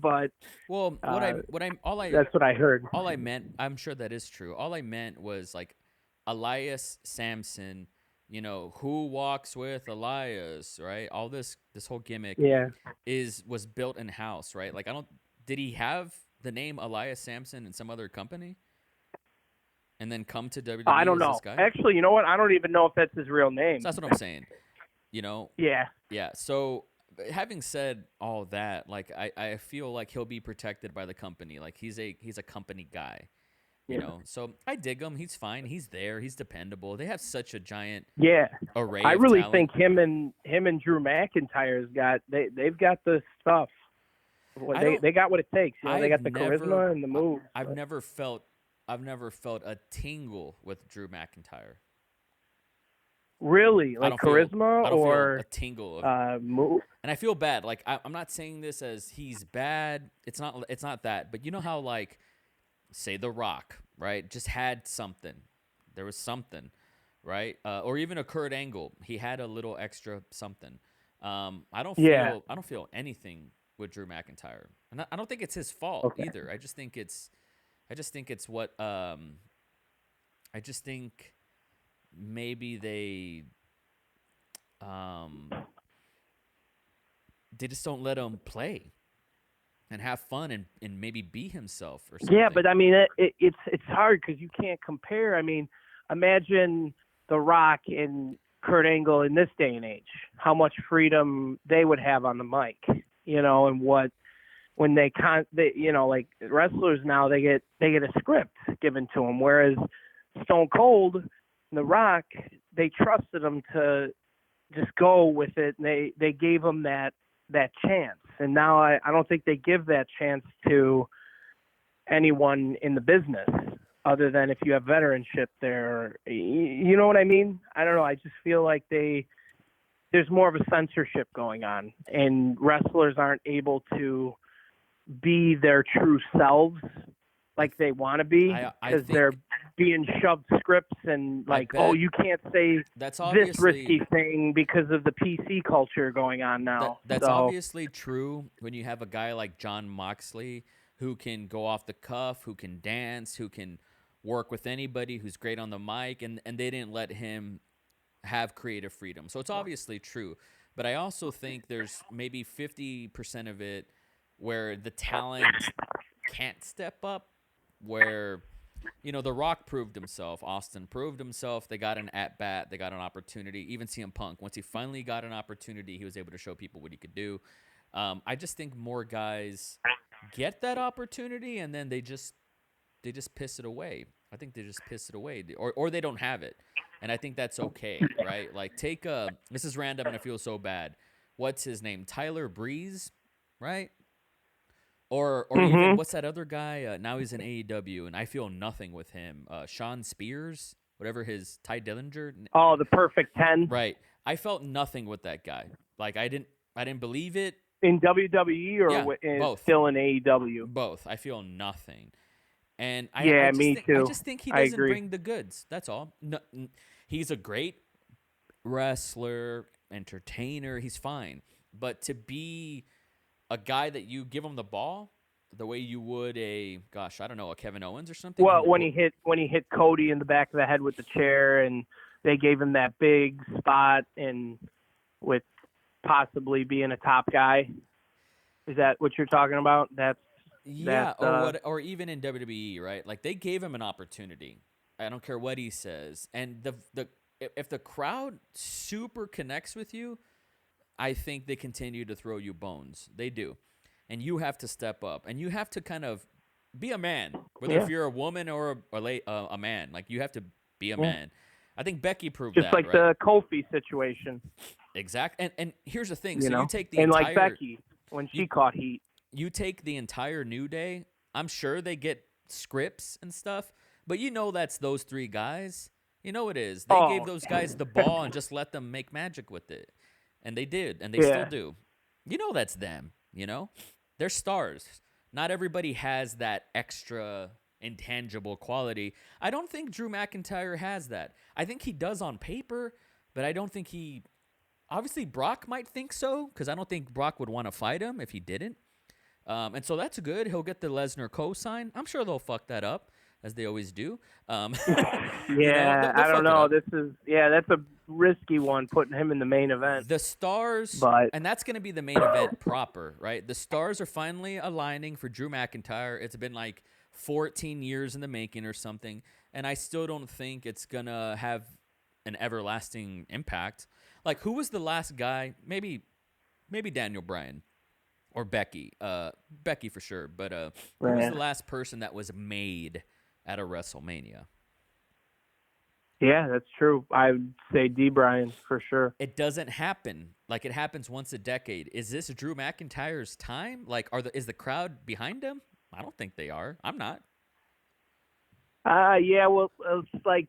but that's what I heard. All I meant, I'm sure that is true. All I meant was like Elias Samson, who walks with Elias, right? All this whole gimmick was built in house, right? Like did he have the name Elias Samson in some other company? And then come to WWE? I don't know. This guy? Actually, you know what? I don't even know if that's his real name. So that's what I'm saying. Yeah. Yeah. So having said all that, like I feel like he'll be protected by the company. Like he's a company guy. So I dig him. He's fine. He's there. He's dependable. They have such a giant array. I really of think him and Drew McIntyre's they've got the stuff. They got what it takes. They got the charisma and the moves. I've never felt a tingle with Drew McIntyre. Really? Like charisma or a tingle of move? And I feel bad. Like I'm not saying this as he's bad. It's not that. But you know how, like, say The Rock, right? Just had something. There was something, right? Or even a Kurt Angle. He had a little extra something. I don't feel anything with Drew McIntyre. And I don't think it's his fault either. I just think it's what I just think maybe they just don't let him play and have fun and maybe be himself or something. Yeah, but I mean it's hard because you can't compare. I mean, imagine The Rock and Kurt Angle in this day and age, how much freedom they would have on the mic, and what when they like wrestlers now they get a script given to them, whereas Stone Cold and The Rock, they trusted him to just go with it, and they gave him that chance. And now I don't think they give that chance to anyone in the business other than if you have veteranship there. You know what I mean? I don't know. I just feel like there's more of a censorship going on, and wrestlers aren't able to be their true selves like they want to be because they're being shoved scripts and like, oh, you can't say this risky thing because of the PC culture going on now. That's obviously true when you have a guy like Jon Moxley who can go off the cuff, who can dance, who can work with anybody, who's great on the mic, and they didn't let him have creative freedom. So it's obviously true. But I also think there's maybe 50% of it where the talent can't step up, where, The Rock proved himself. Austin proved himself. They got an at-bat. They got an opportunity. Even CM Punk, once he finally got an opportunity, he was able to show people what he could do. I just think more guys get that opportunity, and then they just piss it away. I think they just piss it away, or they don't have it. And I think that's okay, right? Like, this is random, and I feel so bad. What's his name? Tyler Breeze, right? Or even, what's that other guy? Now he's in AEW, and I feel nothing with him. Sean Spears, whatever his, Ty Dillinger. Oh, the Perfect 10. Right. I felt nothing with that guy. Like, I didn't believe it. In WWE or both. Still in AEW? Both. I feel nothing. And me too. I just think he doesn't bring the goods. That's all. No, he's a great wrestler, entertainer. He's fine. But to be a guy that you give him the ball the way you would a Kevin Owens or something. Well, when he hit Cody in the back of the head with the chair, and they gave him that big spot, and with possibly being a top guy. Is that what you're talking about? Or even in WWE, right? Like, they gave him an opportunity. I don't care what he says, and if the crowd super connects with you, I think they continue to throw you bones. They do. And you have to step up. And you have to kind of be a man. Whether if you're a woman or a man. Like, you have to be a man. I think Becky proved Just that, like right? the Kofi situation, Exact. And here's the thing. you So you know, take the and like entire Becky when you she caught heat. you take the entire New Day. I'm sure they get scripts and stuff, but you know that's those three guys. You know it is. They gave Oh, those guys the ball and just let them make magic with it. And they did, and they still yeah. do. You know that's them, you know? They're stars. Not everybody has that extra intangible quality. I don't think Drew McIntyre has that. I think he does on paper, but I don't think he obviously Brock might think so because I don't think Brock would want to fight him if he didn't. And so that's good. He'll get the Lesnar co-sign. I'm sure they'll fuck that up as they always do. You know, Yeah, they'll I don't fuck it know. up. This is that's a risky one putting him in the main event. The stars, But and that's going to be the main event proper, right? The stars are finally aligning for Drew McIntyre. It's been like 14 years in the making or something, and I still don't think it's going to have an everlasting impact. Like, who was the last guy? Maybe Daniel Bryan or Becky. Becky for sure. But who was the last person that was made at a WrestleMania? yeah, that's true. I would say D. Bryan for sure. It doesn't happen. Like, it happens once a decade. Is this Drew McIntyre's time? Like, is the crowd behind him? I don't think they are. I'm not. Yeah, well, it's like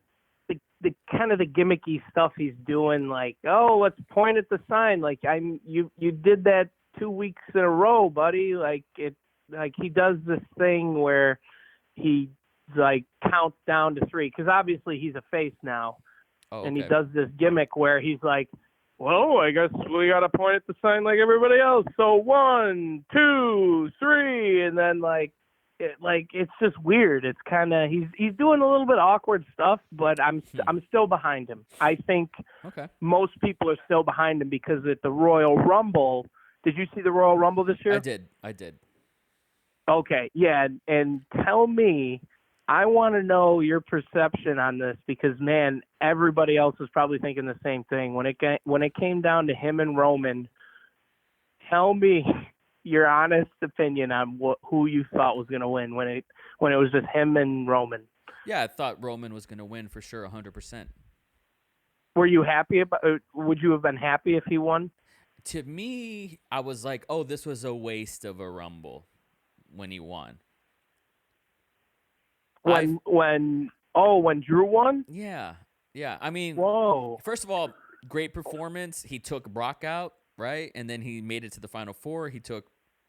the kind of the gimmicky stuff he's doing. Like, oh, let's point at the sign. Like, you did that 2 weeks in a row, buddy. Like he does this thing where he like counts down to three because obviously he's a face now, Oh, and he okay. does this gimmick where he's like, well, I guess we got to point at the sign like everybody else. So 1, 2, 3, and then it's just weird. It's kind of he's doing a little bit awkward stuff, but I'm still behind him. I think Okay. most people are still behind him because at the Royal Rumble, did you see the Royal Rumble this year? I did. Okay, yeah, and tell me, I want to know your perception on this because man, everybody else was probably thinking the same thing when it came down to him and Roman. Tell me your honest opinion on who you thought was going to win when it was just him and Roman. Yeah, I thought Roman was going to win for sure, 100%. Were you happy about? Would you have been happy if he won? To me, I was like, oh, this was a waste of a Rumble when he won. When Drew won? Yeah. I mean, Whoa. first of all, great performance. He took Brock out, right? And then he made it to the Final Four. He took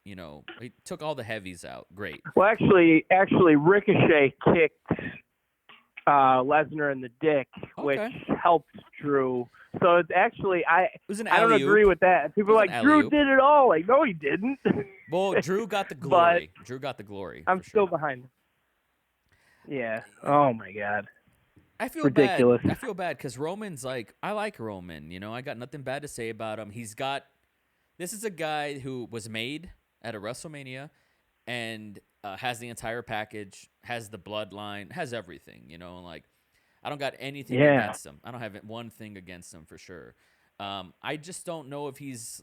all the heavies out. Great. Well, actually, Ricochet kicked Lesnar in the dick, which helped Drew. So it's actually It was an I don't alley-oop. agree with that. People are like, Drew did it all. Like, no, he didn't. Well, Drew got the glory. Drew got the glory. I'm still behind him. Yeah. Oh my God. I feel ridiculous. bad. I feel bad because Roman's like, I like Roman. You know, I got nothing bad to say about him. This is a guy who was made at a WrestleMania and has the entire package, has the bloodline, has everything. You know, like I don't got anything against him. I don't have one thing against him for sure. I just don't know if he's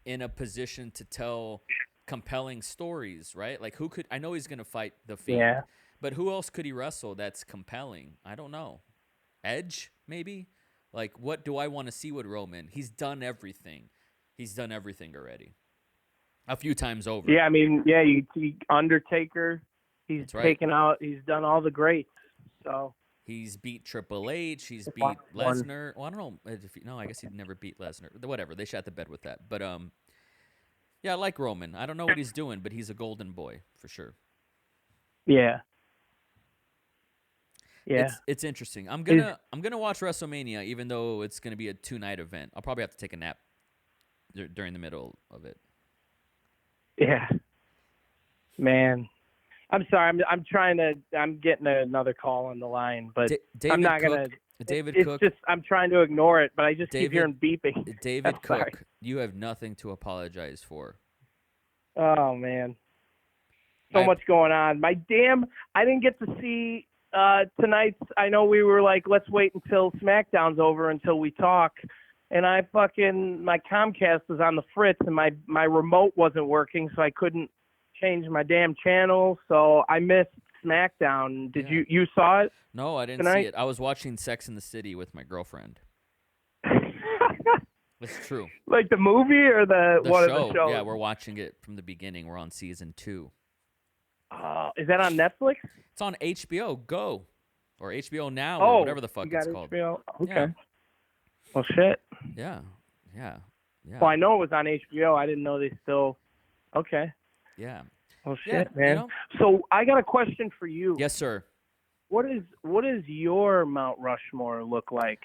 in a position to tell compelling stories, right? Like I know he's going to fight the Fiend, but who else could he wrestle that's compelling? I don't know. Edge, maybe? Like, what do I want to see with Roman? He's done everything. He's done everything already. A few times over. Yeah, I mean, Undertaker, he's taken out, he's done all the greats. So he's beat Triple H. He's beat Lesnar. Well, I don't know. No, I guess he'd never beat Lesnar. Whatever. They shot the bed with that. But, yeah, I like Roman. I don't know what he's doing, but he's a golden boy for sure. Yeah. Yeah. It's interesting. I'm gonna watch WrestleMania, even though it's gonna be a 2-night event. I'll probably have to take a nap during the middle of it. Yeah. Man. I'm sorry. I'm getting another call on the line, but I'm not going to. David it's Cook. Just, I'm trying to ignore it, but I just keep hearing beeping. David Cook, you have nothing to apologize for. Oh, man. So much going on. I didn't get to see tonight's. I know we were like, let's wait until SmackDown's over until we talk. And my Comcast was on the fritz and my remote wasn't working, so I couldn't change my damn channel. So I missed SmackDown. Did Yeah. you saw it No, I didn't see tonight? it. I was watching Sex in the City with my girlfriend. It's true. Like the movie or the The one of the show, yeah, shows? we're watching it from the beginning. We're on season 2. Is that on Netflix? It's on HBO Go or HBO Now or Oh, whatever the you fuck got it's called. HBO. Yeah, Okay. Well, shit. yeah, yeah, yeah, Well, I know it was on HBO. I didn't know they still. Okay. yeah, Well, yeah. shit, man. So I got a question for you. Yes, sir. What is your Mount Rushmore look like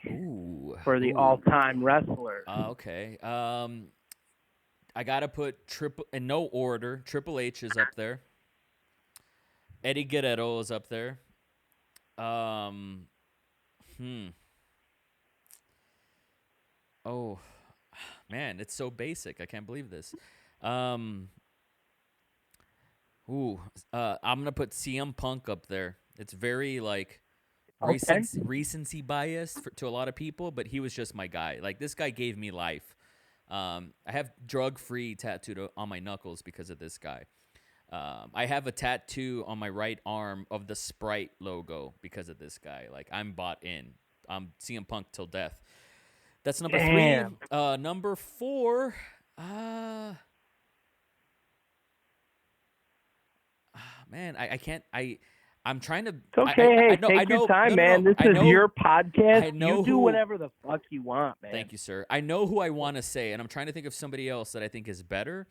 for the Ooh. all-time wrestlers? Okay. I gotta put triple in no order. Triple H is up there. Eddie Guerrero is up there. Um, hmm. Oh, man, it's so basic. I can't believe this. Um, I'm gonna put CM Punk up there. It's very like Okay. recency bias to a lot of people, but he was just my guy. Like this guy gave me life. I have drug free tattooed on my knuckles because of this guy. I have a tattoo on my right arm of the Sprite logo because of this guy. Like I'm bought in. I'm CM Punk till death. That's number Damn. 3. Number 4. Man, I can't. I'm trying to. It's okay. Hey, know. take your time, No, man. no. This is your podcast. I know You do who. whatever the fuck you want, man. Thank you, sir. I know who I want to say, and I'm trying to think of somebody else that I think is better,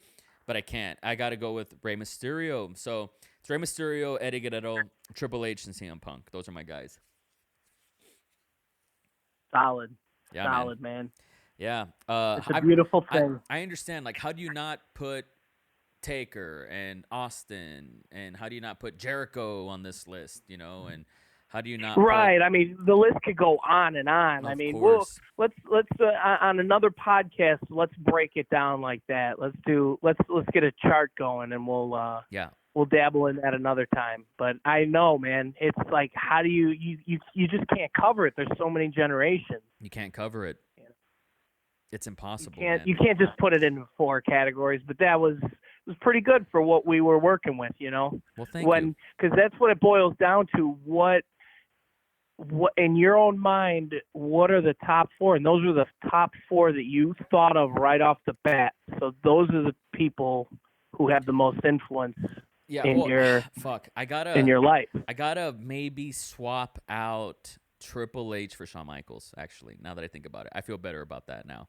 but I can't. I got to go with Rey Mysterio. So it's Rey Mysterio, Eddie Guerrero, Triple H, and CM Punk. Those are my guys. Solid. Yeah, Solid, man. Yeah. It's a beautiful thing. I understand. Like, how do you not put Taker and Austin, and how do you not put Jericho on this list? You know, and how do you not? Right. I mean, the list could go on and on. I mean, let's on another podcast. Let's break it down like that. Let's get a chart going, and we'll dabble in that another time. But I know, man, it's like, how do you just can't cover it. There's so many generations. You can't cover it. It's impossible. You can't just put it in 4 categories. But that was pretty good for what we were working with, you know. Well, thank you. Because that's what it boils down to. What in your own mind? What are the top 4? And those are the top 4 that you thought of right off the bat. So those are the people who have the most influence. Yeah, in your life. I gotta maybe swap out Triple H for Shawn Michaels. Actually, now that I think about it, I feel better about that now.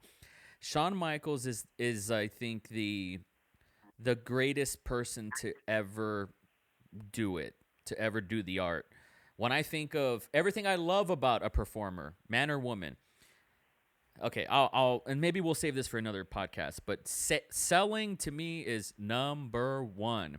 Shawn Michaels is I think the greatest person to ever do it, to ever do the art. When I think of everything I love about a performer, man or woman. Okay, I'll and maybe we'll save this for another podcast. But selling to me is number 1.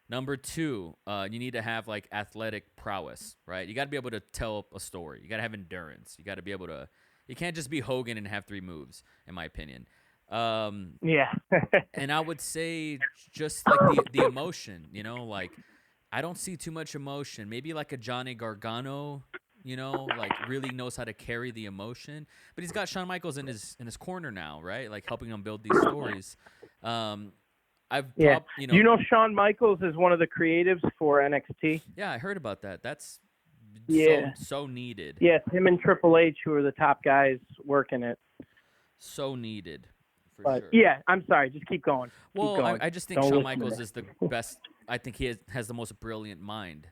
Number 2, you need to have like athletic prowess, right? You got to be able to tell a story. You got to have endurance. You got to be able to. You can't just be Hogan and have 3 moves, in my opinion. Yeah. And I would say just like the emotion, you know, like I don't see too much emotion. Maybe like a Johnny Gargano, you know, like really knows how to carry the emotion. But he's got Shawn Michaels in his corner now, right? Like helping him build these stories. You know, Shawn Michaels is one of the creatives for NXT. Yeah, I heard about that. That's so needed. Yes, him and Triple H, who are the top guys working it. So needed, for sure. Yeah, I'm sorry. Just keep going. Well, keep going. I just think Shawn Michaels is the best. I think he has the most brilliant mind.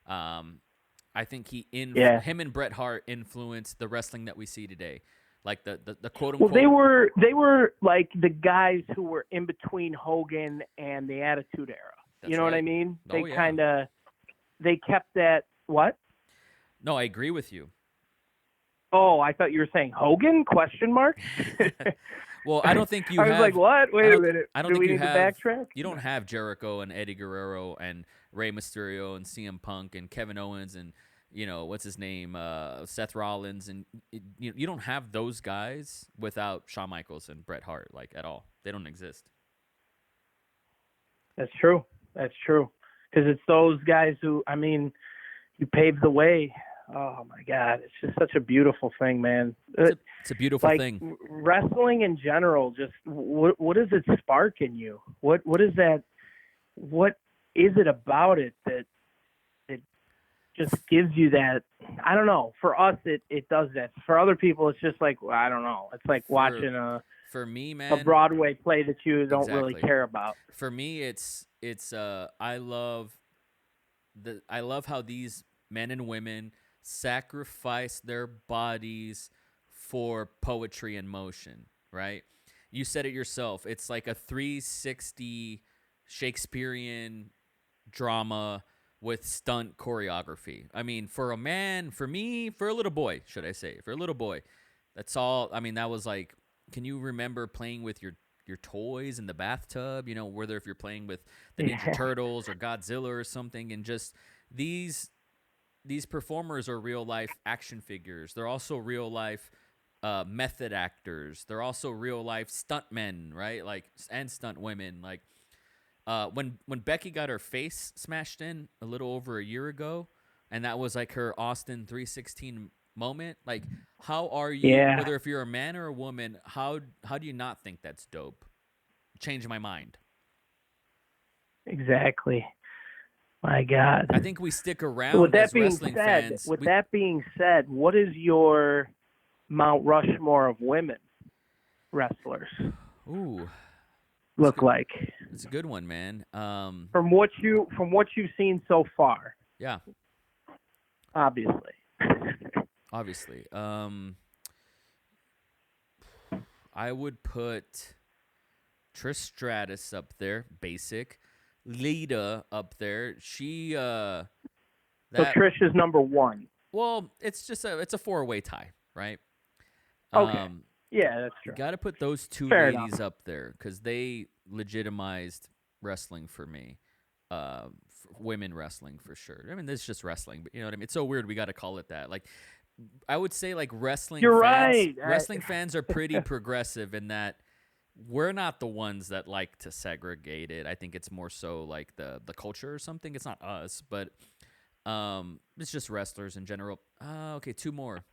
I think him and Bret Hart influenced the wrestling that we see today. Like the quote unquote. Well, they were like the guys who were in between Hogan and the Attitude Era. You know what I mean? They they kept that. What? No, I agree with you. Oh, I thought you were saying Hogan? Question mark. Well, I don't think you. I was like, what? Wait a minute. I don't think you have. Backtrack? You don't have Jericho and Eddie Guerrero and Rey Mysterio and CM Punk and Kevin Owens and. You know, what's his name, Seth Rollins, and you don't have those guys without Shawn Michaels and Bret Hart, like, at all. They don't exist. That's true. Because it's those guys who, I mean, you paved the way. Oh, my God. It's just such a beautiful thing, man. It's a beautiful thing. Wrestling in general, just what does it spark in you? What is that? What is it about it that just gives you that. I don't know. For us, it does that. For other people, it's just like, I don't know. It's like For watching for me, a man, Broadway play that you don't really exactly. care about. For me, it's I love how these men and women sacrifice their bodies for poetry and motion, right? You said it yourself. It's like a 360 Shakespearean drama with stunt choreography. I mean, for a man, for me, for a little boy, should I say, for a little boy, that's all. I mean, that was like, can you remember playing with your toys in the bathtub? You know, whether if you're playing with the Ninja Yeah, Turtles or Godzilla or something, and just these these performers are real life action figures. They're also real life method actors. They're also real life stuntmen, right? Like and stunt women. Like when Becky got her face smashed in a little over a year ago, and that was like her Austin 316 moment. Like, how are you? yeah, Whether if you're a man or a woman, how do you not think that's dope? Change my mind. exactly. My I God. think we stick So around as wrestling fans. with that being said, what is your Mount Rushmore of women wrestlers Ooh, that's look good. like That's a good one, man. from what you've seen so far? Yeah, Obviously. obviously. I would put Trish Stratus up there, basic. Lita up there. She So that Trish is number one. well, it's a four-way tie, right? Okay. Um Yeah, that's you true. got to put those two Fair enough. ladies up there cuz they legitimized wrestling for me. Women wrestling for sure. I mean, this is just wrestling, but you know what I mean? It's so weird we got to call it that. Like I would say like You're right. wrestling fans are pretty progressive in that we're not the ones that like to segregate it. I think it's more so like the culture or something. It's not us, but it's just wrestlers in general. Okay, two more.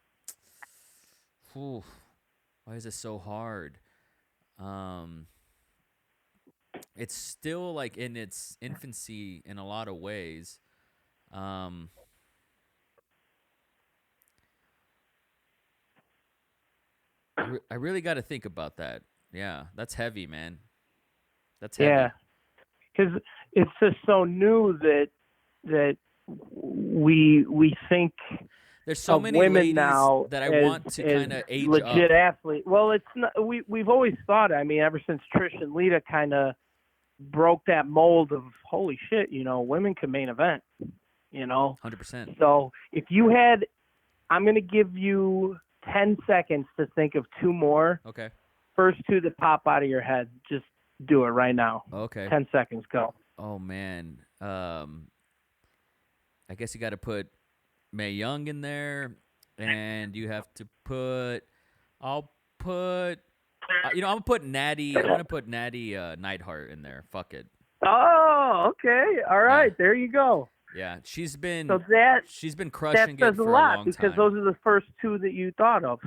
Whew, why is this so hard? Um, it's still like in its infancy in a lot of ways. Um, I really got to think about that. Yeah, that's heavy, man. That's Yeah, heavy. because it's just so new that we think There's so of many women ladies now that I as want to as kind of age legit up. athletes. Well, it's not. We've always thought. I mean, ever since Trish and Lita kind of broke that mold of holy shit, women can main event. You know, 100%. so if you had, I'm gonna give you 10 seconds to think of two more. Okay. First two that pop out of your head, just do it right now. Okay. 10 seconds, go. Oh man. I guess you got to put May Young in there, and you have to put. I'll put. I'm gonna put Natty. I'm gonna put Natty Neidhart in there. Fuck it. Oh, okay. All Yeah. right, there you go. Yeah. So that She's been that crushing says it a for a lot long because time. those are the first two that you thought of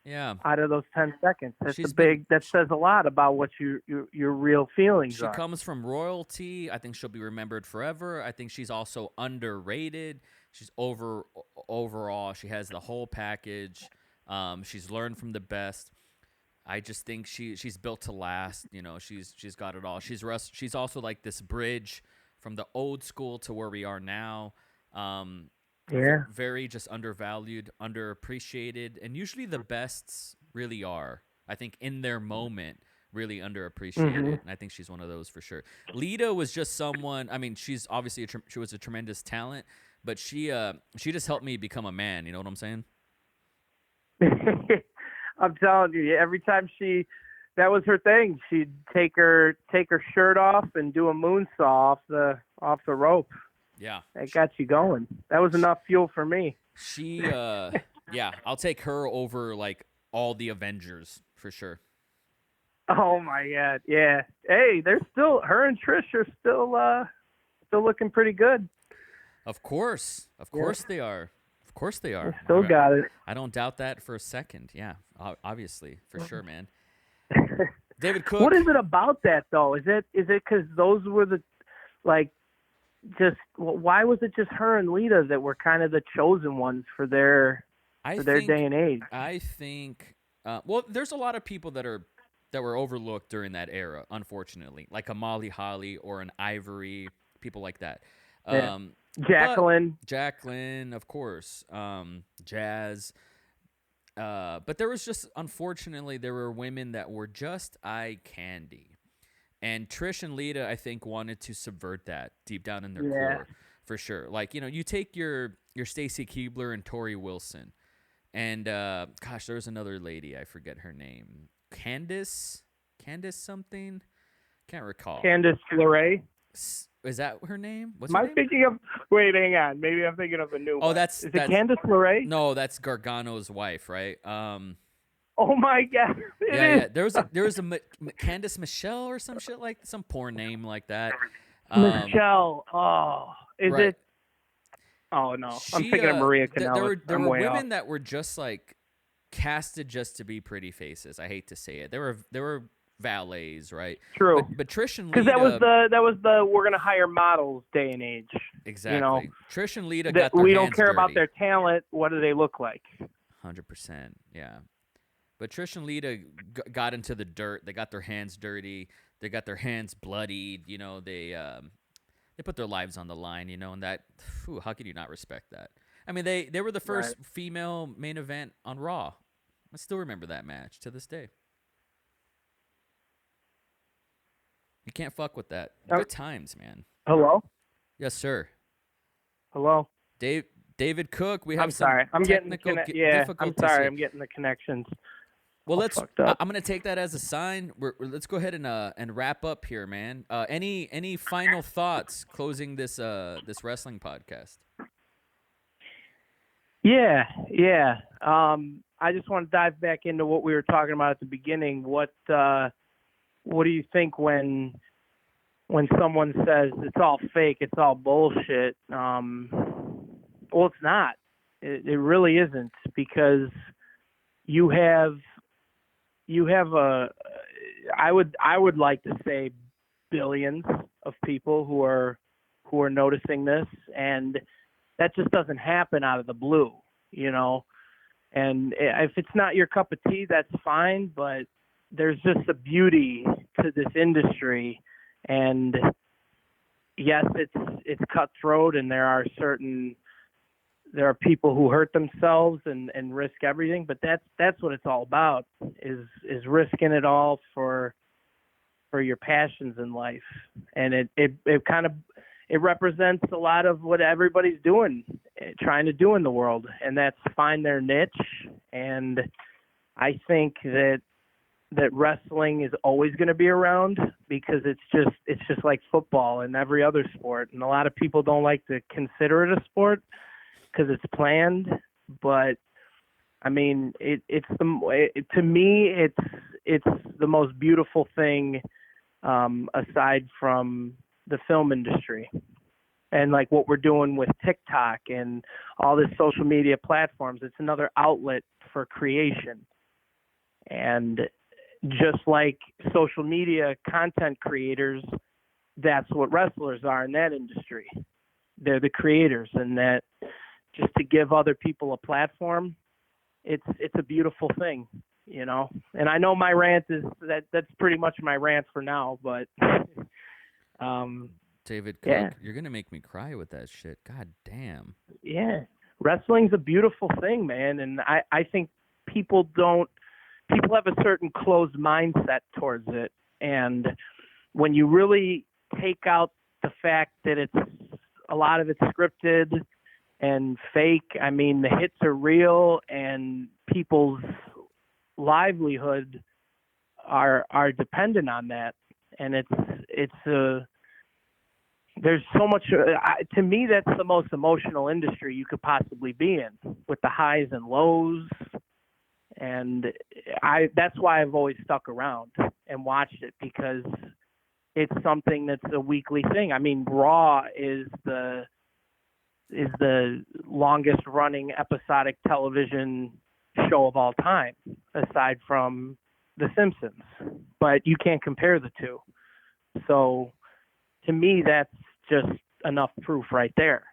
Yeah. out of those 10 seconds. That's a She's been. big. That says a lot about what your real feelings She are. comes from royalty. I think she'll be remembered forever. I think she's also underrated. She's overall. She has the whole package. She's learned from the best. I just think she's built to last. You know, she's got it all. She's also like this bridge from the old school to where we are now. Um, Yeah. very just undervalued, underappreciated, and usually the bests really are. I think in their moment, really Mhm. underappreciated, and I think she's one of those for sure. Lita was just someone. I mean, she's obviously she was a tremendous talent, but she just helped me become a man. You know what I'm saying? I'm telling you, every time that was her thing. She'd take her shirt off and do a moonsaw off the rope. Yeah. That got you going. That was enough fuel for me. She yeah, I'll take her over like all the Avengers for sure. Oh my God, yeah. Hey, they're still her and Trish are still looking pretty good. Of course. Of Yeah, course they are. Of course they they are. still got it. I don't doubt that for a second. Yeah, obviously, for sure, man. David What Cook. is it about that though? Is it because those were the like just why was it just her and Lita that were kind of the chosen ones I for their day think and age? I think well, there's a lot of people that were overlooked during that era, unfortunately, like a Molly Holly or an Ivory, people like that. Yeah, Um, but Jacqueline. Jacqueline, of course, Jazz. But there was just, unfortunately, there were women that were just eye candy. And Trish and Lita, I think, wanted to subvert that deep down in their Yeah, core, for sure. Like, you take your Stacy Keebler and Tori Wilson, and gosh, there was another lady, I forget her name, Candace something, can't recall. Candice LeRae. Is that her name? What's Am her I name? thinking of? Wait, hang on. Maybe I'm thinking of a new Oh, one. that's Is it that's Candice LeRae? no, that's Gargano's wife, right? Oh my God, Yeah, it yeah. is. Candace Michelle or some shit, like some poor name like that. Um, Michelle. Oh, is right. it? Oh no, I'm She thinking of Maria there Kanellis. were I'm way off. women that were just like casted just to be pretty faces. I hate to say it. There were valets, right? True, But Trish and because that was Lita, the we're gonna hire models day and age. You know exactly. Trish and Lita that got their we don't hands care about dirty. their talent. What do they look like? 100%. Yeah. But Trish and Lita got into the dirt. They got their hands dirty. They got their hands bloodied. They put their lives on the line. And that. Whew, how can you not respect that? I mean, they were the Right. first female main event on Raw. I still remember that match to this day. You can't fuck with that. Oh, Good times, man. hello, Yes, sir. hello. Dave David Cook. We I'm have some sorry. I'm getting technical yeah. I'm difficulties sorry. here. I'm getting the connections Well, all fucked up. I'm gonna take that as a sign. Let's go ahead and wrap up here, man. Any final thoughts closing this wrestling podcast? Yeah, yeah. I just want to dive back into what we were talking about at the beginning. What do you think when someone says it's all fake, it's all bullshit? Well, it's not. It really isn't, because you have a I would like to say billions of people who are noticing this, and that just doesn't happen out of the blue, you know. And if it's not your cup of tea, that's fine, but there's just a beauty to this industry. And yes, it's cutthroat, and there are people who hurt themselves and risk everything, but that's what it's all about, is risking it all for your passions in life. And it kind of it represents a lot of what everybody's doing, trying to do in the world, and that's find their niche. And I think that wrestling is always going to be around, because it's just like football and every other sport, and a lot of people don't like to consider it a sport because it's planned. But I mean, to me it's the most beautiful thing, aside from the film industry, and like what we're doing with TikTok and all this social media platforms. It's another outlet for creation. And just like social media content creators, that's what wrestlers are in that industry. They're the creators, and that just to give other people a platform, it's a beautiful thing, you know. And I know my rant is that's pretty much my rant for now, but David Cook, yeah, you're gonna make me cry with that shit. God damn. yeah, wrestling's a beautiful thing, man. And I think people have a certain closed mindset towards it. And when you really take out the fact that a lot of it's scripted and fake, I mean, the hits are real, and people's livelihood are dependent on that. And there's so much. To me, that's the most emotional industry you could possibly be in, with the highs and lows. And that's why I've always stuck around and watched it, because it's something that's a weekly thing. I mean, Raw is the longest running episodic television show of all time, aside from The Simpsons. But you can't compare the two. So to me, that's just enough proof right there.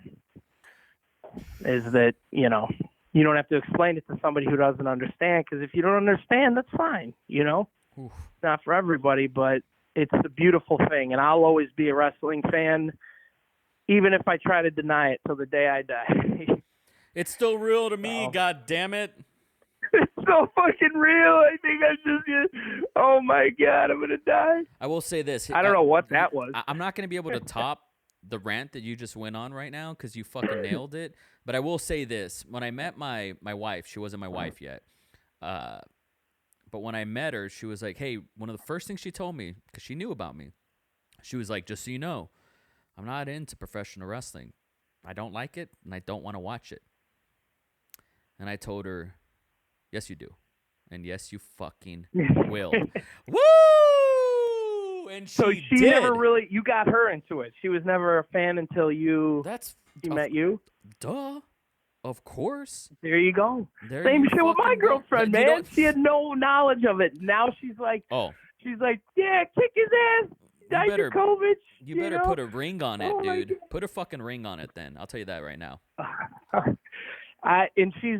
Is that, you don't have to explain it to somebody who doesn't understand, because if you don't understand, that's fine, Oof. It's not for everybody, but it's a beautiful thing, and I'll always be a wrestling fan, even if I try to deny it till the day I die. It's still real to me, Oh. god damn it. It's so fucking real. I think I'm just, oh my God, I'm going to die. I will say this. I don't know what that was. I'm not going to be able to top the rant that you just went on right now because you fucking nailed it. But I will say this. When I met my wife, she wasn't my wife yet. But when I met her, she was like, hey, one of the first things she told me, because she knew about me, she was like, just so you know, I'm not into professional wrestling. I don't like it, and I don't want to watch it. And I told her, yes, you do. And yes, you fucking will. Woo! And So she she did. never really, you got her into it. She was never a fan until she met you? Duh. Of course. There you go. There Same you shit with my fucking go. girlfriend, You man. don't- She had no knowledge of it. Now she's like, Oh, yeah, kick his ass. better- Dijakovic. you better know? put a ring on it, Oh, my dude. Put a fucking ring on it then. I'll tell you that right now. And she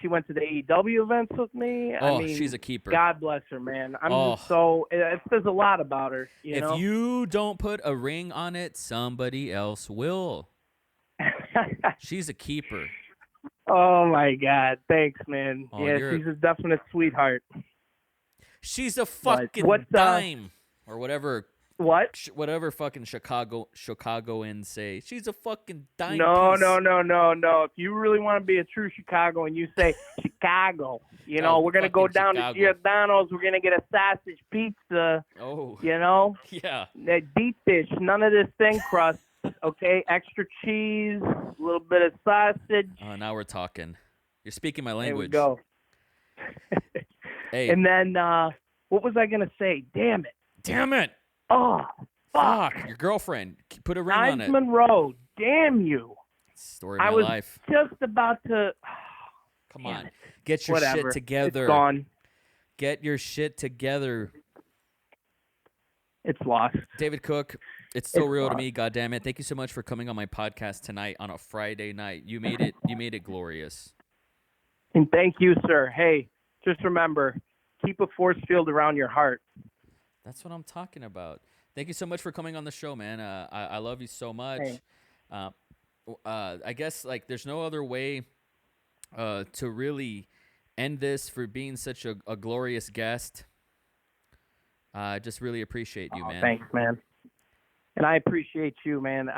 went to the AEW events with me. Oh, I mean, she's a keeper. God bless her, man. I'm Oh. just so, it says a lot about her, If you don't put a ring on it, somebody else will. She's a keeper. Oh my God. Thanks, man. Oh, yeah, you're- she's a definite sweetheart. She's a fucking what's, dime. Or whatever What? whatever fucking Chicagoans say. She's a fucking dime No, piece. no. If you really want to be a true Chicagoan, you say Chicago. Oh, We're going to go fucking down Chicago. to Giordano's. We're going to get a sausage pizza, Oh, yeah. that deep dish. None of this thin crust, okay? Extra cheese, a little bit of sausage. Now we're talking. You're speaking my There we language. go. Hey, And then, what was I going to say? Damn it. damn it. Oh, fuck. Fuck. Your girlfriend. Put a ring on it. Monroe. Damn you. Story of I my was life. just about to. Come damn on. it. Get your Whatever. shit together. It's gone. Get your shit together. It's lost. David Cook, it's so It's real to lost. me. God damn it. Thank you so much for coming on my podcast tonight on a Friday night. You made it glorious. And thank you, sir. Hey, just remember, keep a force field around your heart. That's what I'm talking about. Thank you so much for coming on the show, man. I love you so much. Hey. I guess like there's no other way to really end this for being such a glorious guest. I just really appreciate you, man. Thanks, man. And I appreciate you, man.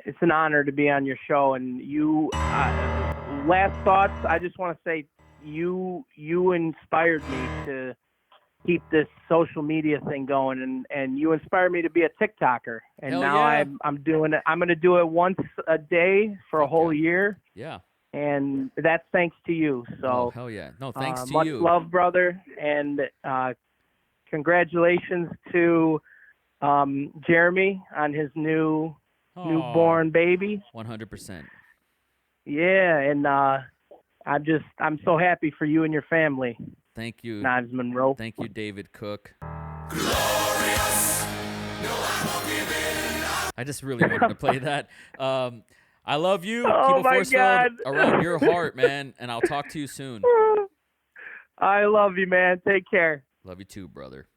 It's an honor to be on your show. And you, last thoughts, I just want to say you inspired me to keep this social media thing going, and you inspired me to be a TikToker. And Hell now yeah. I'm doing it. I'm going to do it once a day for a whole year, Yeah. and that's thanks to you. So Oh, hell yeah. No, thanks to much you. love, brother, and congratulations to Jeremy on his newborn baby. 100%. Yeah, and I'm so happy for you and your family. Thank you. Knives Monroe. Thank you, David Cook. I just really wanted to play that. I love you. Oh, Keep a my force field God. around your heart, man, and I'll talk to you soon. I love you, man. Take care. Love you too, brother.